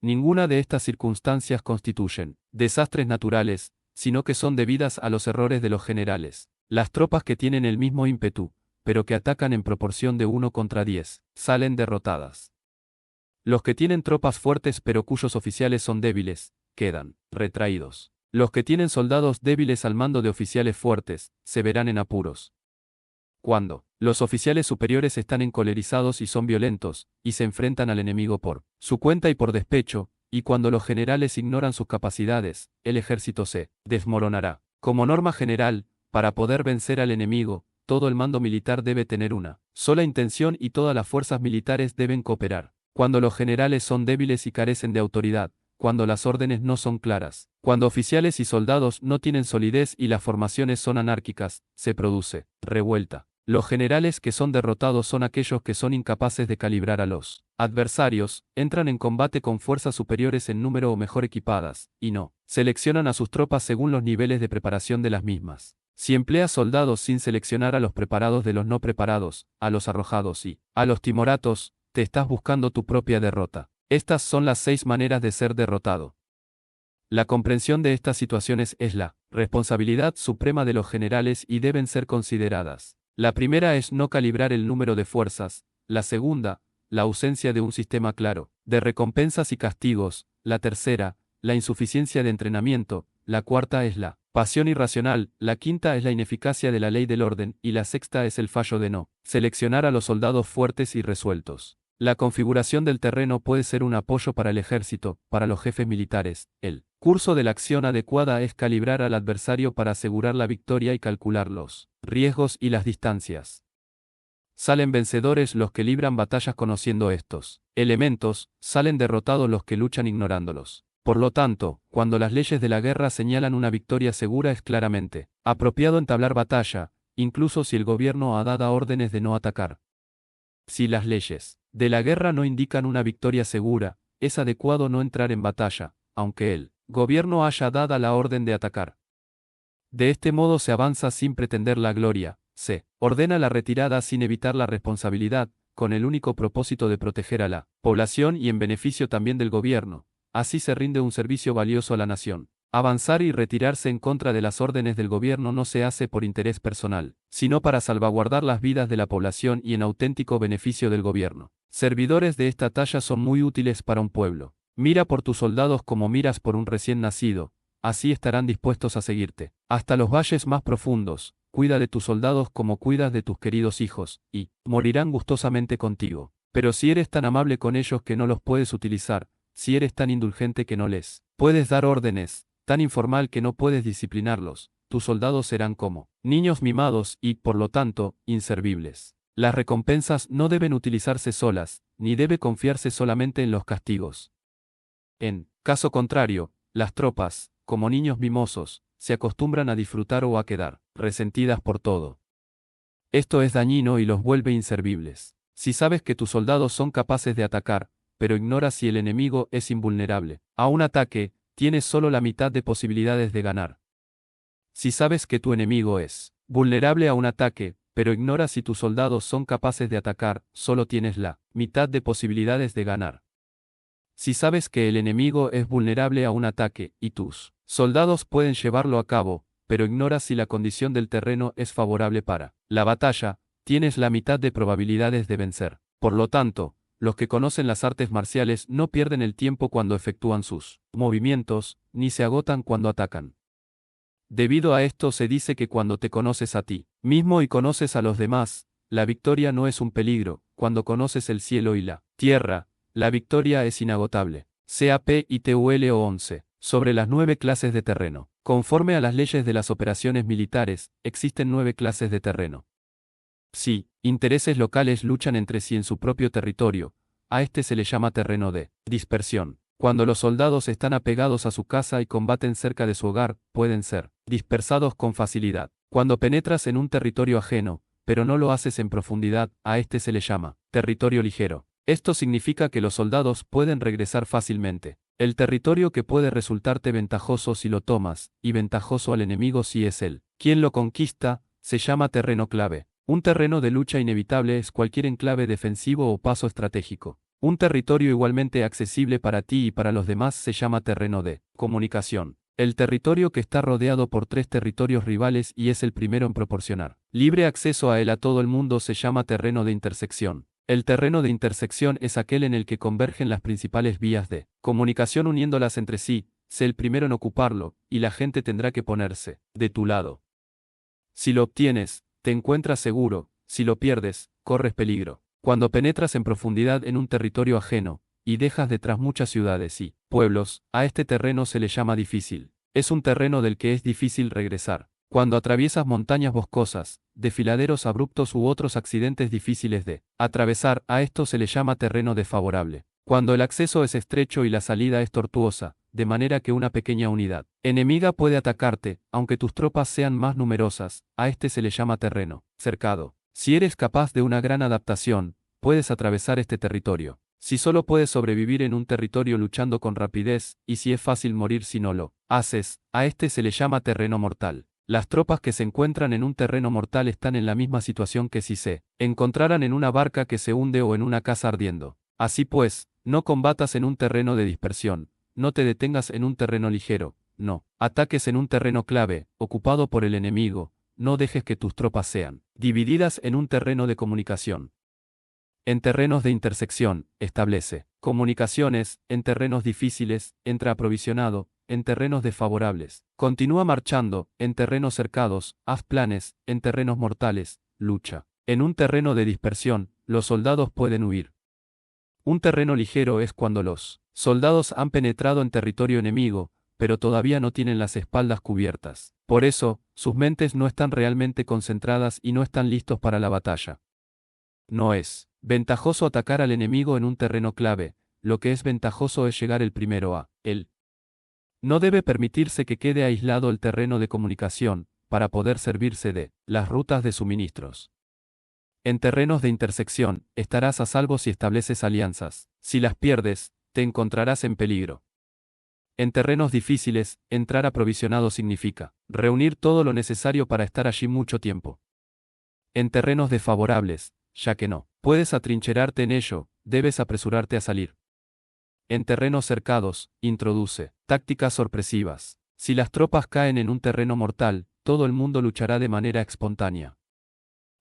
Ninguna de estas circunstancias constituyen desastres naturales, sino que son debidas a los errores de los generales. Las tropas que tienen el mismo ímpetu, pero que atacan en proporción de 1 contra 10, salen derrotadas. Los que tienen tropas fuertes pero cuyos oficiales son débiles, quedan retraídos. Los que tienen soldados débiles al mando de oficiales fuertes, se verán en apuros. Cuando los oficiales superiores están encolerizados y son violentos, y se enfrentan al enemigo por su cuenta y por despecho, y cuando los generales ignoran sus capacidades, el ejército se desmoronará. Como norma general, para poder vencer al enemigo, todo el mando militar debe tener una sola intención y todas las fuerzas militares deben cooperar. Cuando los generales son débiles y carecen de autoridad, cuando las órdenes no son claras, cuando oficiales y soldados no tienen solidez y las formaciones son anárquicas, se produce revuelta. Los generales que son derrotados son aquellos que son incapaces de calibrar a los adversarios, entran en combate con fuerzas superiores en número o mejor equipadas, y no seleccionan a sus tropas según los niveles de preparación de las mismas. Si empleas soldados sin seleccionar a los preparados de los no preparados, a los arrojados y a los timoratos, te estás buscando tu propia derrota. Estas son las 6 maneras de ser derrotado. La comprensión de estas situaciones es la responsabilidad suprema de los generales y deben ser consideradas. La primera es no calibrar el número de fuerzas, la segunda, la ausencia de un sistema claro de recompensas y castigos, la tercera, la insuficiencia de entrenamiento, la cuarta es la pasión irracional, la quinta es la ineficacia de la ley del orden y la sexta es el fallo de no seleccionar a los soldados fuertes y resueltos. La configuración del terreno puede ser un apoyo para el ejército, para los jefes militares. El curso de la acción adecuada es calibrar al adversario para asegurar la victoria y calcular los riesgos y las distancias. Salen vencedores los que libran batallas conociendo estos elementos, salen derrotados los que luchan ignorándolos. Por lo tanto, cuando las leyes de la guerra señalan una victoria segura es claramente apropiado entablar batalla, incluso si el gobierno ha dado órdenes de no atacar. Si las leyes de la guerra no indican una victoria segura, es adecuado no entrar en batalla, aunque el gobierno haya dado la orden de atacar. De este modo se avanza sin pretender la gloria, se ordena la retirada sin evitar la responsabilidad, con el único propósito de proteger a la población y en beneficio también del gobierno. Así se rinde un servicio valioso a la nación. Avanzar y retirarse en contra de las órdenes del gobierno no se hace por interés personal, sino para salvaguardar las vidas de la población y en auténtico beneficio del gobierno. Servidores de esta talla son muy útiles para un pueblo. Mira por tus soldados como miras por un recién nacido, así estarán dispuestos a seguirte. Hasta los valles más profundos, cuida de tus soldados como cuidas de tus queridos hijos, y morirán gustosamente contigo. Pero si eres tan amable con ellos que no los puedes utilizar, si eres tan indulgente que no les puedes dar órdenes, tan informal que no puedes disciplinarlos, tus soldados serán como niños mimados y, por lo tanto, inservibles. Las recompensas no deben utilizarse solas, ni debe confiarse solamente en los castigos. En caso contrario, las tropas, como niños mimosos, se acostumbran a disfrutar o a quedar resentidas por todo. Esto es dañino y los vuelve inservibles. Si sabes que tus soldados son capaces de atacar, pero ignoras si el enemigo es invulnerable a un ataque, tienes solo la mitad de posibilidades de ganar. Si sabes que tu enemigo es vulnerable a un ataque, pero ignoras si tus soldados son capaces de atacar, solo tienes la mitad de posibilidades de ganar. Si sabes que el enemigo es vulnerable a un ataque, y tus soldados pueden llevarlo a cabo, pero ignoras si la condición del terreno es favorable para la batalla, tienes la mitad de probabilidades de vencer. Por lo tanto, los que conocen las artes marciales no pierden el tiempo cuando efectúan sus movimientos, ni se agotan cuando atacan. Debido a esto se dice que cuando te conoces a ti mismo y conoces a los demás, la victoria no es un peligro. Cuando conoces el cielo y la tierra, la victoria es inagotable. CAP y TUL 11. Sobre las 9 clases de terreno. Conforme a las leyes de las operaciones militares, existen 9 clases de terreno. Si intereses locales luchan entre sí en su propio territorio, a este se le llama terreno de dispersión. Cuando los soldados están apegados a su casa y combaten cerca de su hogar, pueden ser dispersados con facilidad. Cuando penetras en un territorio ajeno, pero no lo haces en profundidad, a este se le llama territorio ligero. Esto significa que los soldados pueden regresar fácilmente. El territorio que puede resultarte ventajoso si lo tomas, y ventajoso al enemigo si es él quien lo conquista, se llama terreno clave. Un terreno de lucha inevitable es cualquier enclave defensivo o paso estratégico. Un territorio igualmente accesible para ti y para los demás se llama terreno de comunicación. El territorio que está rodeado por 3 territorios rivales y es el primero en proporcionar libre acceso a él a todo el mundo se llama terreno de intersección. El terreno de intersección es aquel en el que convergen las principales vías de comunicación uniéndolas entre sí, sé el primero en ocuparlo, y la gente tendrá que ponerse de tu lado. Si lo obtienes, te encuentras seguro, si lo pierdes, corres peligro. Cuando penetras en profundidad en un territorio ajeno, y dejas detrás muchas ciudades y pueblos, a este terreno se le llama difícil. Es un terreno del que es difícil regresar. Cuando atraviesas montañas boscosas, desfiladeros abruptos u otros accidentes difíciles de atravesar, a esto se le llama terreno desfavorable. Cuando el acceso es estrecho y la salida es tortuosa, de manera que una pequeña unidad enemiga puede atacarte, aunque tus tropas sean más numerosas, a este se le llama terreno cercado. Si eres capaz de una gran adaptación, puedes atravesar este territorio. Si solo puedes sobrevivir en un territorio luchando con rapidez, y si es fácil morir si no lo haces, a este se le llama terreno mortal. Las tropas que se encuentran en un terreno mortal están en la misma situación que si se encontraran en una barca que se hunde o en una casa ardiendo. Así pues, no combatas en un terreno de dispersión, no te detengas en un terreno ligero, no ataques en un terreno clave, ocupado por el enemigo, no dejes que tus tropas sean divididas en un terreno de comunicación. En terrenos de intersección, establece comunicaciones, en terrenos difíciles, entra aprovisionado, en terrenos desfavorables. Continúa marchando, en terrenos cercados, haz planes, en terrenos mortales, lucha. En un terreno de dispersión, los soldados pueden huir. Un terreno ligero es cuando los soldados han penetrado en territorio enemigo, pero todavía no tienen las espaldas cubiertas. Por eso, sus mentes no están realmente concentradas y no están listos para la batalla. No es ventajoso atacar al enemigo en un terreno clave, lo que es ventajoso es llegar el primero a él. No debe permitirse que quede aislado el terreno de comunicación, para poder servirse de las rutas de suministros. En terrenos de intersección, estarás a salvo si estableces alianzas. Si las pierdes, te encontrarás en peligro. En terrenos difíciles, entrar aprovisionado significa reunir todo lo necesario para estar allí mucho tiempo. En terrenos desfavorables, ya que no puedes atrincherarte en ello, debes apresurarte a salir. En terrenos cercados, introduce tácticas sorpresivas. Si las tropas caen en un terreno mortal, todo el mundo luchará de manera espontánea.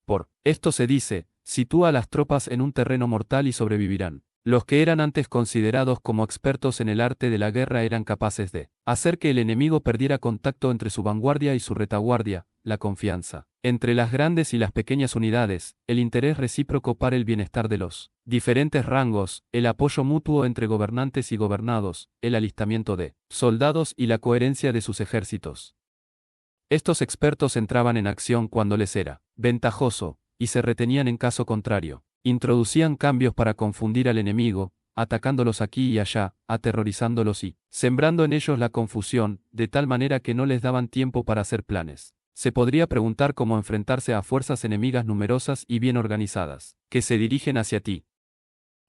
Por esto se dice, sitúa a las tropas en un terreno mortal y sobrevivirán. Los que eran antes considerados como expertos en el arte de la guerra eran capaces de hacer que el enemigo perdiera contacto entre su vanguardia y su retaguardia, la confianza entre las grandes y las pequeñas unidades, el interés recíproco para el bienestar de los diferentes rangos, el apoyo mutuo entre gobernantes y gobernados, el alistamiento de soldados y la coherencia de sus ejércitos. Estos expertos entraban en acción cuando les era ventajoso, y se retenían en caso contrario. Introducían cambios para confundir al enemigo, atacándolos aquí y allá, aterrorizándolos y sembrando en ellos la confusión, de tal manera que no les daban tiempo para hacer planes. Se podría preguntar cómo enfrentarse a fuerzas enemigas numerosas y bien organizadas, que se dirigen hacia ti.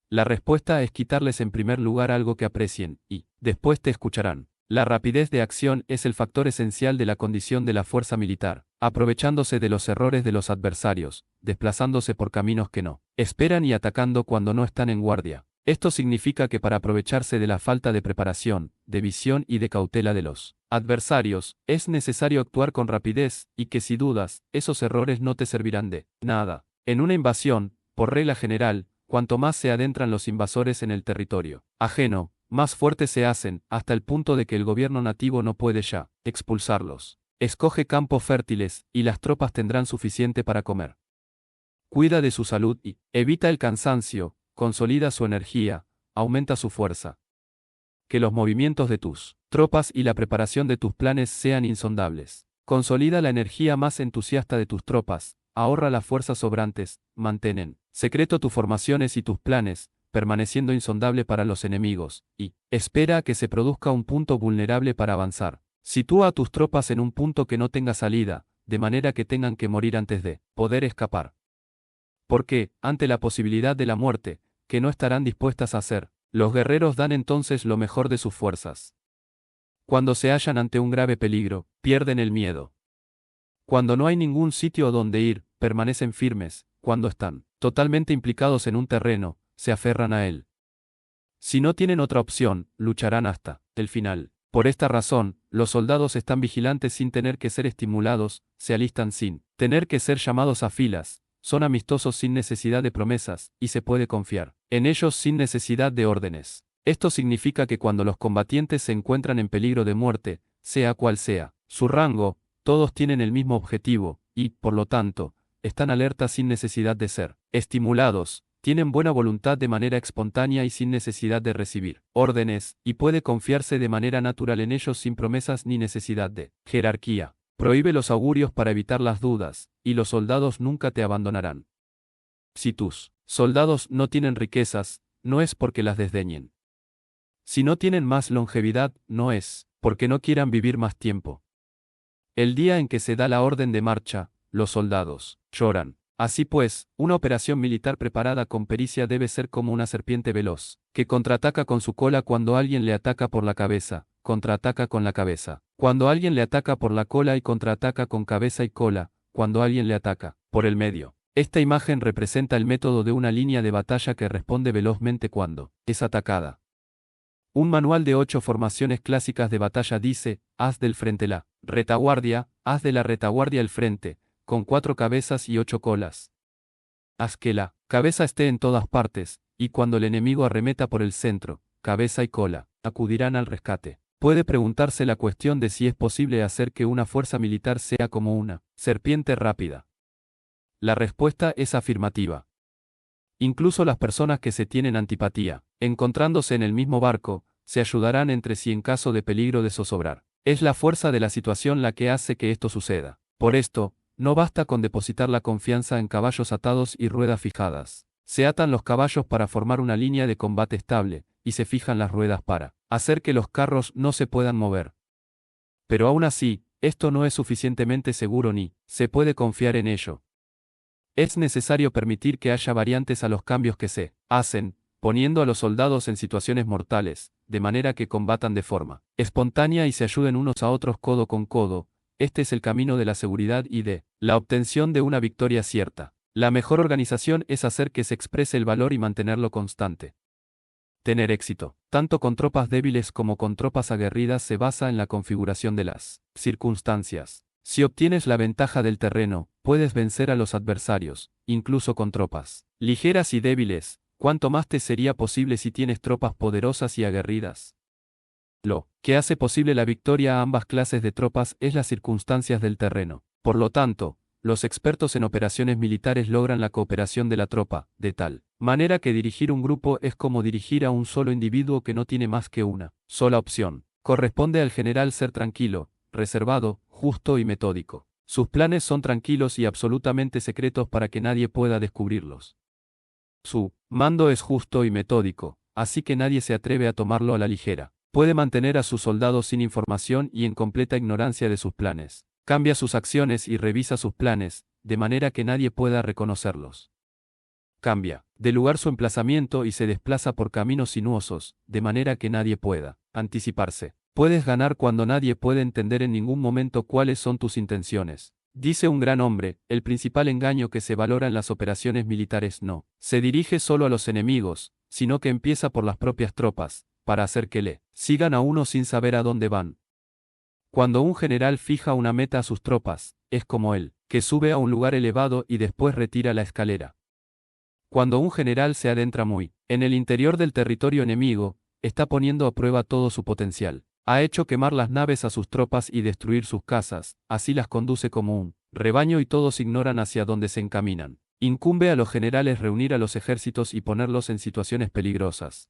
La respuesta es quitarles en primer lugar algo que aprecien, y después te escucharán. La rapidez de acción es el factor esencial de la condición de la fuerza militar, aprovechándose de los errores de los adversarios, desplazándose por caminos que no esperan y atacando cuando no están en guardia. Esto significa que para aprovecharse de la falta de preparación, de visión y de cautela de los adversarios, es necesario actuar con rapidez, y que si dudas, esos errores no te servirán de nada. En una invasión, por regla general, cuanto más se adentran los invasores en el territorio ajeno, más fuertes se hacen, hasta el punto de que el gobierno nativo no puede ya expulsarlos. Escoge campos fértiles, y las tropas tendrán suficiente para comer. Cuida de su salud y evita el cansancio, consolida su energía, aumenta su fuerza. Que los movimientos de tus tropas y la preparación de tus planes sean insondables. Consolida la energía más entusiasta de tus tropas, ahorra las fuerzas sobrantes, mantén en secreto tus formaciones y tus planes, permaneciendo insondable para los enemigos, y espera a que se produzca un punto vulnerable para avanzar. Sitúa a tus tropas en un punto que no tenga salida, de manera que tengan que morir antes de poder escapar. Porque, ante la posibilidad de la muerte, que no estarán dispuestas a hacer, Los guerreros dan entonces lo mejor de sus fuerzas. Cuando se hallan ante un grave peligro, pierden el miedo. Cuando no hay ningún sitio donde ir, permanecen firmes. Cuando están totalmente implicados en un terreno, se aferran a él. Si no tienen otra opción, lucharán hasta el final. Por esta razón, los soldados están vigilantes sin tener que ser estimulados, se alistan sin tener que ser llamados a filas, son amistosos sin necesidad de promesas, y se puede confiar en ellos sin necesidad de órdenes. Esto significa que cuando los combatientes se encuentran en peligro de muerte, sea cual sea su rango, todos tienen el mismo objetivo, y, por lo tanto, están alertas sin necesidad de ser estimulados. Tienen buena voluntad de manera espontánea y sin necesidad de recibir órdenes, y puede confiarse de manera natural en ellos sin promesas ni necesidad de jerarquía. Prohíbe los augurios para evitar las dudas, y los soldados nunca te abandonarán. Si tus soldados no tienen riquezas, no es porque las desdeñen. Si no tienen más longevidad, no es porque no quieran vivir más tiempo. El día en que se da la orden de marcha, los soldados lloran. Así pues, una operación militar preparada con pericia debe ser como una serpiente veloz, que contraataca con su cola cuando alguien le ataca por la cabeza, contraataca con la cabeza, cuando alguien le ataca por la cola y contraataca con cabeza y cola, cuando alguien le ataca por el medio. Esta imagen representa el método de una línea de batalla que responde velozmente cuando es atacada. Un manual de 8 formaciones clásicas de batalla dice: haz del frente la retaguardia, haz de la retaguardia el frente, con 4 cabezas y 8 colas. Haz que la cabeza esté en todas partes, y cuando el enemigo arremeta por el centro, cabeza y cola acudirán al rescate. Puede preguntarse la cuestión de si es posible hacer que una fuerza militar sea como una serpiente rápida. La respuesta es afirmativa. Incluso las personas que se tienen antipatía, encontrándose en el mismo barco, se ayudarán entre sí en caso de peligro de zozobrar. Es la fuerza de la situación la que hace que esto suceda. Por esto, no basta con depositar la confianza en caballos atados y ruedas fijadas. Se atan los caballos para formar una línea de combate estable, y se fijan las ruedas para hacer que los carros no se puedan mover. Pero aún así, esto no es suficientemente seguro ni se puede confiar en ello. Es necesario permitir que haya variantes a los cambios que se hacen, poniendo a los soldados en situaciones mortales, de manera que combatan de forma espontánea y se ayuden unos a otros codo con codo. Este es el camino de la seguridad y de la obtención de una victoria cierta. La mejor organización es hacer que se exprese el valor y mantenerlo constante. Tener éxito, tanto con tropas débiles como con tropas aguerridas, se basa en la configuración de las circunstancias. Si obtienes la ventaja del terreno, puedes vencer a los adversarios, incluso con tropas ligeras y débiles. ¿Cuánto más te sería posible si tienes tropas poderosas y aguerridas? Lo que hace posible la victoria a ambas clases de tropas es las circunstancias del terreno. Por lo tanto, los expertos en operaciones militares logran la cooperación de la tropa, de tal manera que dirigir un grupo es como dirigir a un solo individuo que no tiene más que una sola opción. Corresponde al general ser tranquilo, reservado, justo y metódico. Sus planes son tranquilos y absolutamente secretos para que nadie pueda descubrirlos. Su mando es justo y metódico, así que nadie se atreve a tomarlo a la ligera. Puede mantener a sus soldados sin información y en completa ignorancia de sus planes. Cambia sus acciones y revisa sus planes, de manera que nadie pueda reconocerlos. Cambia de lugar su emplazamiento y se desplaza por caminos sinuosos, de manera que nadie pueda anticiparse. Puedes ganar cuando nadie puede entender en ningún momento cuáles son tus intenciones. Dice un gran hombre: el principal engaño que se valora en las operaciones militares no se dirige solo a los enemigos, sino que empieza por las propias tropas, para hacer que le sigan a uno sin saber a dónde van. Cuando un general fija una meta a sus tropas, es como él, que sube a un lugar elevado y después retira la escalera. Cuando un general se adentra muy en el interior del territorio enemigo, está poniendo a prueba todo su potencial. Ha hecho quemar las naves a sus tropas y destruir sus casas, así las conduce como un rebaño y todos ignoran hacia dónde se encaminan. Incumbe a los generales reunir a los ejércitos y ponerlos en situaciones peligrosas.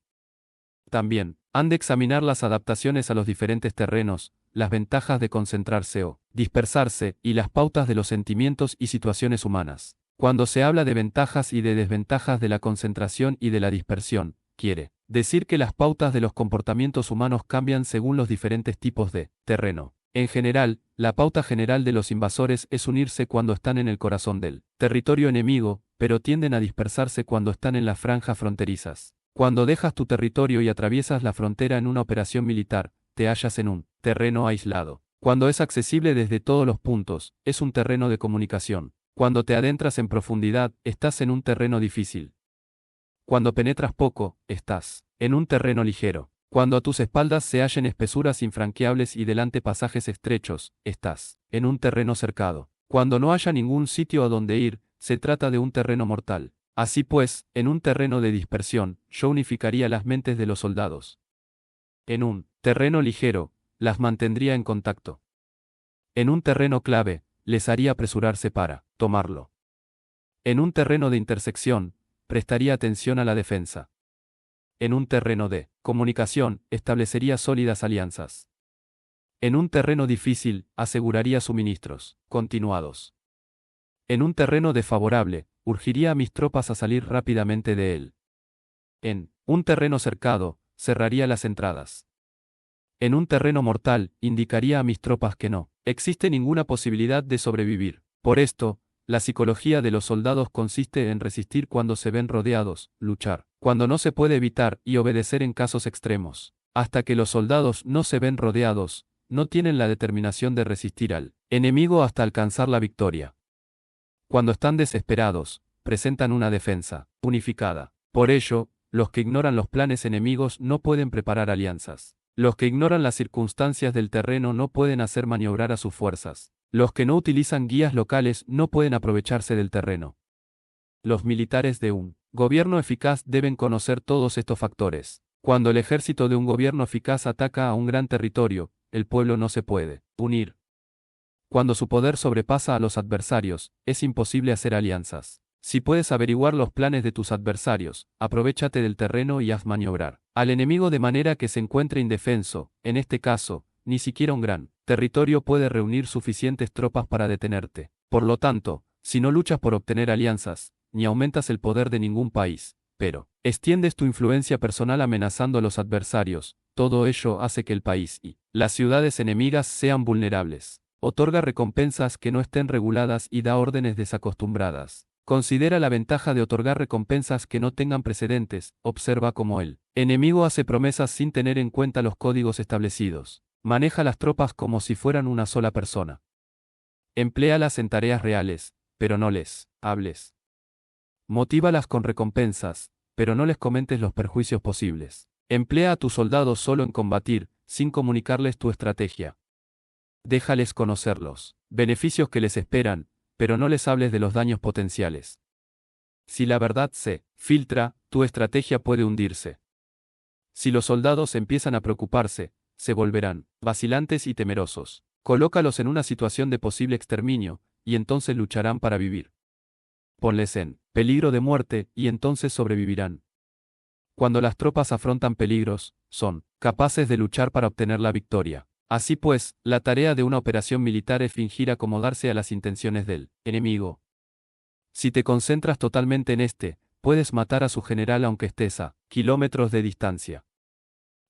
También, han de examinar las adaptaciones a los diferentes terrenos, las ventajas de concentrarse o dispersarse, y las pautas de los sentimientos y situaciones humanas. Cuando se habla de ventajas y de desventajas de la concentración y de la dispersión, quiere decir que las pautas de los comportamientos humanos cambian según los diferentes tipos de terreno. En general, la pauta general de los invasores es unirse cuando están en el corazón del territorio enemigo, pero tienden a dispersarse cuando están en las franjas fronterizas. Cuando dejas tu territorio y atraviesas la frontera en una operación militar, te hallas en un terreno aislado. Cuando es accesible desde todos los puntos, es un terreno de comunicación. Cuando te adentras en profundidad, estás en un terreno difícil. Cuando penetras poco, estás en un terreno ligero. Cuando a tus espaldas se hallen espesuras infranqueables y delante pasajes estrechos, estás en un terreno cercado. Cuando no haya ningún sitio a donde ir, se trata de un terreno mortal. Así pues, en un terreno de dispersión, yo unificaría las mentes de los soldados. En un terreno ligero, las mantendría en contacto. En un terreno clave, les haría apresurarse para tomarlo. En un terreno de intersección, prestaría atención a la defensa. En un terreno de comunicación, establecería sólidas alianzas. En un terreno difícil, aseguraría suministros continuados. En un terreno desfavorable, urgiría a mis tropas a salir rápidamente de él. En un terreno cercado, cerraría las entradas. En un terreno mortal, indicaría a mis tropas que no existe ninguna posibilidad de sobrevivir. Por esto, la psicología de los soldados consiste en resistir cuando se ven rodeados, luchar cuando no se puede evitar y obedecer en casos extremos. Hasta que los soldados no se ven rodeados, no tienen la determinación de resistir al enemigo hasta alcanzar la victoria. Cuando están desesperados, presentan una defensa unificada. Por ello, los que ignoran los planes enemigos no pueden preparar alianzas. Los que ignoran las circunstancias del terreno no pueden hacer maniobrar a sus fuerzas. Los que no utilizan guías locales no pueden aprovecharse del terreno. Los militares de un gobierno eficaz deben conocer todos estos factores. Cuando el ejército de un gobierno eficaz ataca a un gran territorio, el pueblo no se puede unir. Cuando su poder sobrepasa a los adversarios, es imposible hacer alianzas. Si puedes averiguar los planes de tus adversarios, aprovéchate del terreno y haz maniobrar al enemigo de manera que se encuentre indefenso. En este caso, ni siquiera un gran territorio puede reunir suficientes tropas para detenerte. Por lo tanto, si no luchas por obtener alianzas, ni aumentas el poder de ningún país, pero extiendes tu influencia personal amenazando a los adversarios, todo ello hace que el país y las ciudades enemigas sean vulnerables. Otorga recompensas que no estén reguladas y da órdenes desacostumbradas. Considera la ventaja de otorgar recompensas que no tengan precedentes. Observa cómo el enemigo hace promesas sin tener en cuenta los códigos establecidos. Maneja las tropas como si fueran una sola persona. Empléalas en tareas reales, pero no les hables. Motívalas con recompensas, pero no les comentes los perjuicios posibles. Emplea a tus soldados solo en combatir, sin comunicarles tu estrategia. Déjales conocer los beneficios que les esperan, pero no les hables de los daños potenciales. Si la verdad se filtra, tu estrategia puede hundirse. Si los soldados empiezan a preocuparse, se volverán vacilantes y temerosos. Colócalos en una situación de posible exterminio, y entonces lucharán para vivir. Ponles en peligro de muerte, y entonces sobrevivirán. Cuando las tropas afrontan peligros, son capaces de luchar para obtener la victoria. Así pues, la tarea de una operación militar es fingir acomodarse a las intenciones del enemigo. Si te concentras totalmente en este, puedes matar a su general aunque estés a kilómetros de distancia.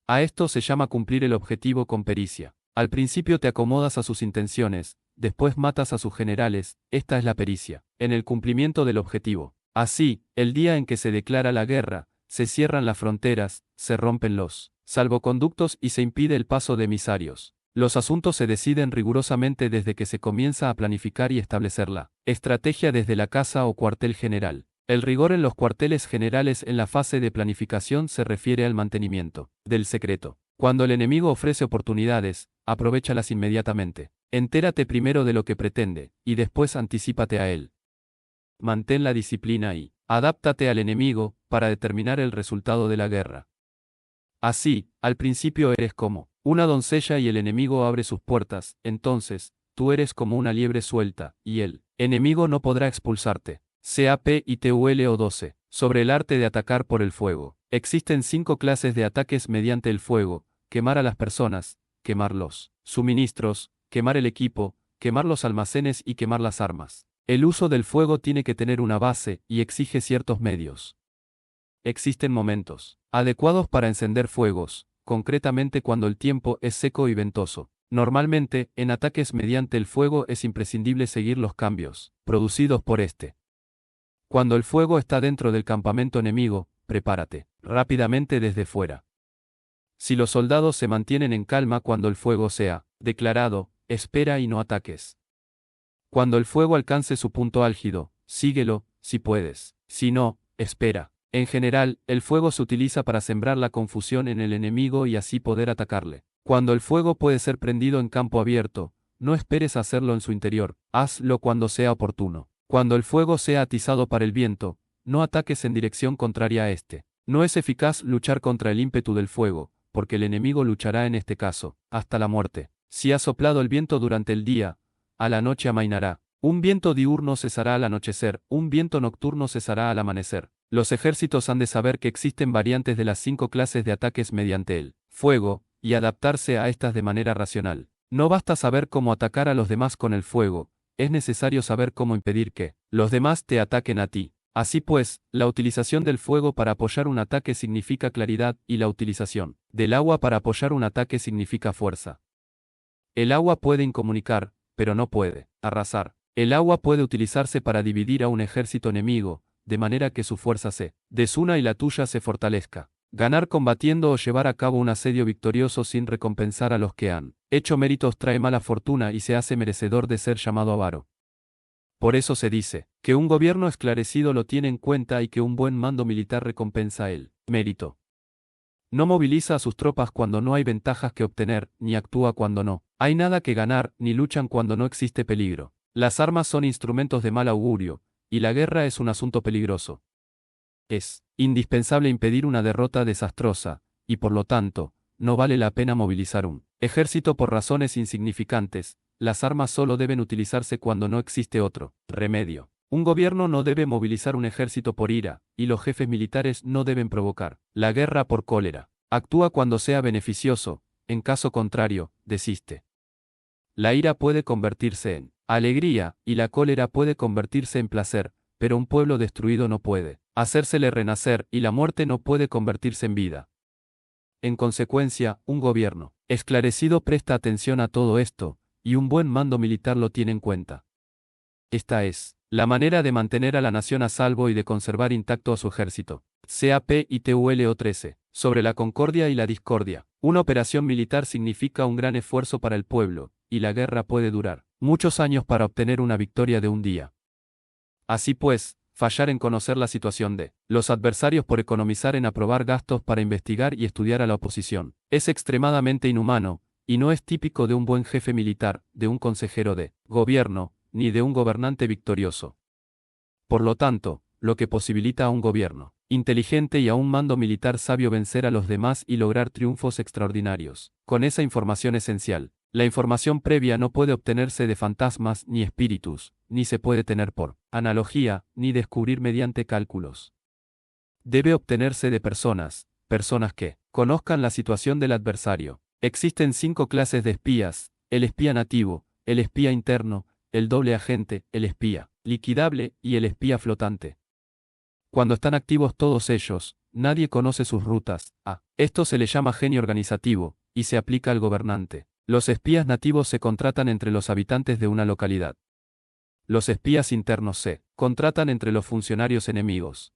A esto se llama cumplir el objetivo con pericia. Al principio te acomodas a sus intenciones, después matas a sus generales, esta es la pericia, en el cumplimiento del objetivo. Así, el día en que se declara la guerra, se cierran las fronteras, se rompen los salvoconductos y se impide el paso de emisarios. Los asuntos se deciden rigurosamente desde que se comienza a planificar y establecer la estrategia desde la casa o cuartel general. El rigor en los cuarteles generales en la fase de planificación se refiere al mantenimiento del secreto. Cuando el enemigo ofrece oportunidades, aprovéchalas inmediatamente. Entérate primero de lo que pretende, y después anticípate a él. Mantén la disciplina y adáptate al enemigo para determinar el resultado de la guerra. Así, al principio eres como una doncella y el enemigo abre sus puertas, entonces, tú eres como una liebre suelta, y el enemigo no podrá expulsarte. CAPITUL 12. Sobre el arte de atacar por el fuego. Existen 5 clases de ataques mediante el fuego: quemar a las personas, quemar los suministros, quemar el equipo, quemar los almacenes y quemar las armas. El uso del fuego tiene que tener una base y exige ciertos medios. Existen momentos adecuados para encender fuegos, concretamente cuando el tiempo es seco y ventoso. Normalmente, en ataques mediante el fuego es imprescindible seguir los cambios producidos por este. Cuando el fuego está dentro del campamento enemigo, prepárate rápidamente desde fuera. Si los soldados se mantienen en calma cuando el fuego sea declarado, espera y no ataques. Cuando el fuego alcance su punto álgido, síguelo, si puedes. Si no, espera. En general, el fuego se utiliza para sembrar la confusión en el enemigo y así poder atacarle. Cuando el fuego puede ser prendido en campo abierto, no esperes a hacerlo en su interior, hazlo cuando sea oportuno. Cuando el fuego sea atizado para el viento, no ataques en dirección contraria a este. No es eficaz luchar contra el ímpetu del fuego, porque el enemigo luchará en este caso, hasta la muerte. Si ha soplado el viento durante el día, a la noche amainará. Un viento diurno cesará al anochecer, un viento nocturno cesará al amanecer. Los ejércitos han de saber que existen variantes de las 5 clases de ataques mediante el fuego, y adaptarse a estas de manera racional. No basta saber cómo atacar a los demás con el fuego, es necesario saber cómo impedir que los demás te ataquen a ti. Así pues, la utilización del fuego para apoyar un ataque significa claridad y la utilización del agua para apoyar un ataque significa fuerza. El agua puede incomunicar, pero no puede arrasar. El agua puede utilizarse para dividir a un ejército enemigo, de manera que su fuerza se desuna y la tuya se fortalezca. Ganar combatiendo o llevar a cabo un asedio victorioso sin recompensar a los que han hecho méritos trae mala fortuna y se hace merecedor de ser llamado avaro. Por eso se dice, que un gobierno esclarecido lo tiene en cuenta y que un buen mando militar recompensa el mérito. No moviliza a sus tropas cuando no hay ventajas que obtener, ni actúa cuando no hay nada que ganar, ni luchan cuando no existe peligro. Las armas son instrumentos de mal augurio, y la guerra es un asunto peligroso. Es indispensable impedir una derrota desastrosa, y por lo tanto, no vale la pena movilizar un ejército por razones insignificantes. Las armas solo deben utilizarse cuando no existe otro remedio. Un gobierno no debe movilizar un ejército por ira, y los jefes militares no deben provocar la guerra por cólera. Actúa cuando sea beneficioso, en caso contrario, desiste. La ira puede convertirse en alegría, y la cólera puede convertirse en placer, pero un pueblo destruido no puede hacérsele renacer, y la muerte no puede convertirse en vida. En consecuencia, un gobierno esclarecido presta atención a todo esto, y un buen mando militar lo tiene en cuenta. Esta es la manera de mantener a la nación a salvo y de conservar intacto a su ejército. CAP y TULO 13. Sobre la concordia y la discordia. Una operación militar significa un gran esfuerzo para el pueblo, y la guerra puede durar muchos años para obtener una victoria de un día. Así pues, fallar en conocer la situación de los adversarios por economizar en aprobar gastos para investigar y estudiar a la oposición es extremadamente inhumano, y no es típico de un buen jefe militar, de un consejero de gobierno, ni de un gobernante victorioso. Por lo tanto, lo que posibilita a un gobierno inteligente y a un mando militar sabio vencer a los demás y lograr triunfos extraordinarios. Con esa información esencial, la información previa no puede obtenerse de fantasmas ni espíritus, ni se puede tener por analogía, ni descubrir mediante cálculos. Debe obtenerse de personas que conozcan la situación del adversario. Existen 5 clases de espías: el espía nativo, el espía interno, el doble agente, el espía liquidable y el espía flotante. Cuando están activos todos ellos, nadie conoce sus rutas. A esto se le llama genio organizativo, y se aplica al gobernante. Los espías nativos se contratan entre los habitantes de una localidad. Los espías internos se contratan entre los funcionarios enemigos.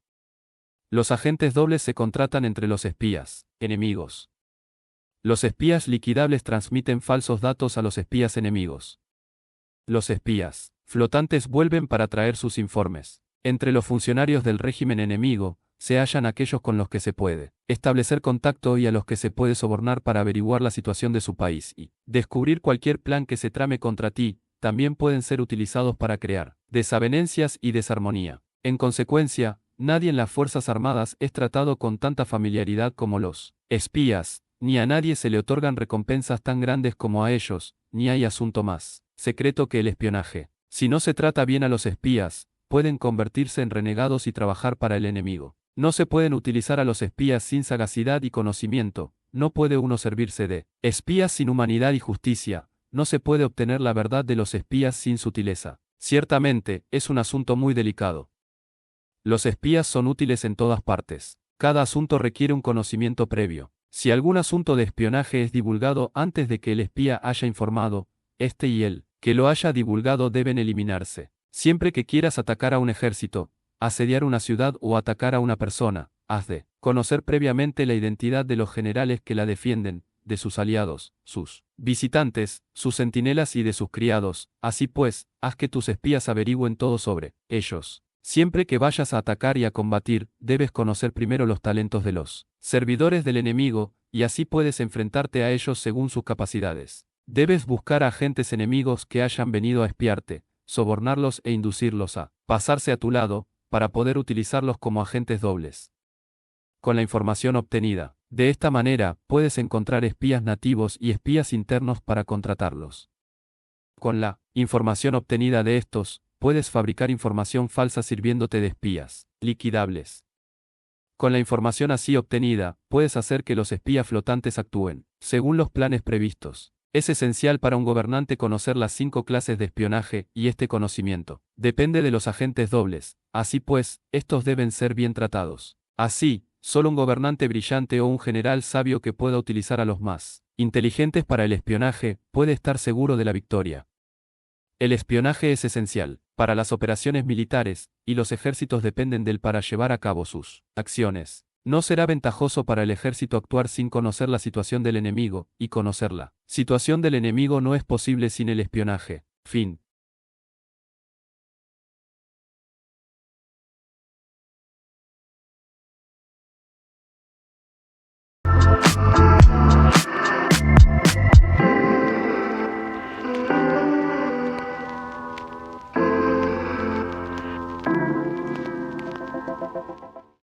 Los agentes dobles se contratan entre los espías enemigos. Los espías liquidables transmiten falsos datos a los espías enemigos. Los espías flotantes vuelven para traer sus informes. Entre los funcionarios del régimen enemigo, se hallan aquellos con los que se puede establecer contacto y a los que se puede sobornar para averiguar la situación de su país y descubrir cualquier plan que se trame contra ti. También pueden ser utilizados para crear desavenencias y desarmonía. En consecuencia, nadie en las Fuerzas Armadas es tratado con tanta familiaridad como los espías, ni a nadie se le otorgan recompensas tan grandes como a ellos, ni hay asunto más secreto que el espionaje. Si no se trata bien a los espías, pueden convertirse en renegados y trabajar para el enemigo. No se pueden utilizar a los espías sin sagacidad y conocimiento, no puede uno servirse de espías sin humanidad y justicia, no se puede obtener la verdad de los espías sin sutileza. Ciertamente, es un asunto muy delicado. Los espías son útiles en todas partes. Cada asunto requiere un conocimiento previo. Si algún asunto de espionaje es divulgado antes de que el espía haya informado, este y el que lo haya divulgado deben eliminarse. Siempre que quieras atacar a un ejército, asediar una ciudad o atacar a una persona, has de Conocer previamente la identidad de los generales que la defienden, de sus aliados, sus visitantes, sus centinelas y de sus criados. Así pues, haz que tus espías averigüen todo sobre ellos. Siempre que vayas a atacar y a combatir, debes conocer primero los talentos de los servidores del enemigo, y así puedes enfrentarte a ellos según sus capacidades. Debes buscar a agentes enemigos que hayan venido a espiarte, sobornarlos e inducirlos a pasarse a tu lado, para poder utilizarlos como agentes dobles. Con la información obtenida, de esta manera, puedes encontrar espías nativos y espías internos para contratarlos. Con la información obtenida de estos, puedes fabricar información falsa sirviéndote de espías liquidables. Con la información así obtenida, puedes hacer que los espías flotantes actúen según los planes previstos. Es esencial para un gobernante conocer las 5 clases de espionaje, y este conocimiento depende de los agentes dobles. Así pues, estos deben ser bien tratados. Así, solo un gobernante brillante o un general sabio que pueda utilizar a los más inteligentes para el espionaje, puede estar seguro de la victoria. El espionaje es esencial para las operaciones militares, y los ejércitos dependen de él para llevar a cabo sus acciones. No será ventajoso para el ejército actuar sin conocer la situación del enemigo, y conocer la situación del enemigo no es posible sin el espionaje. Fin.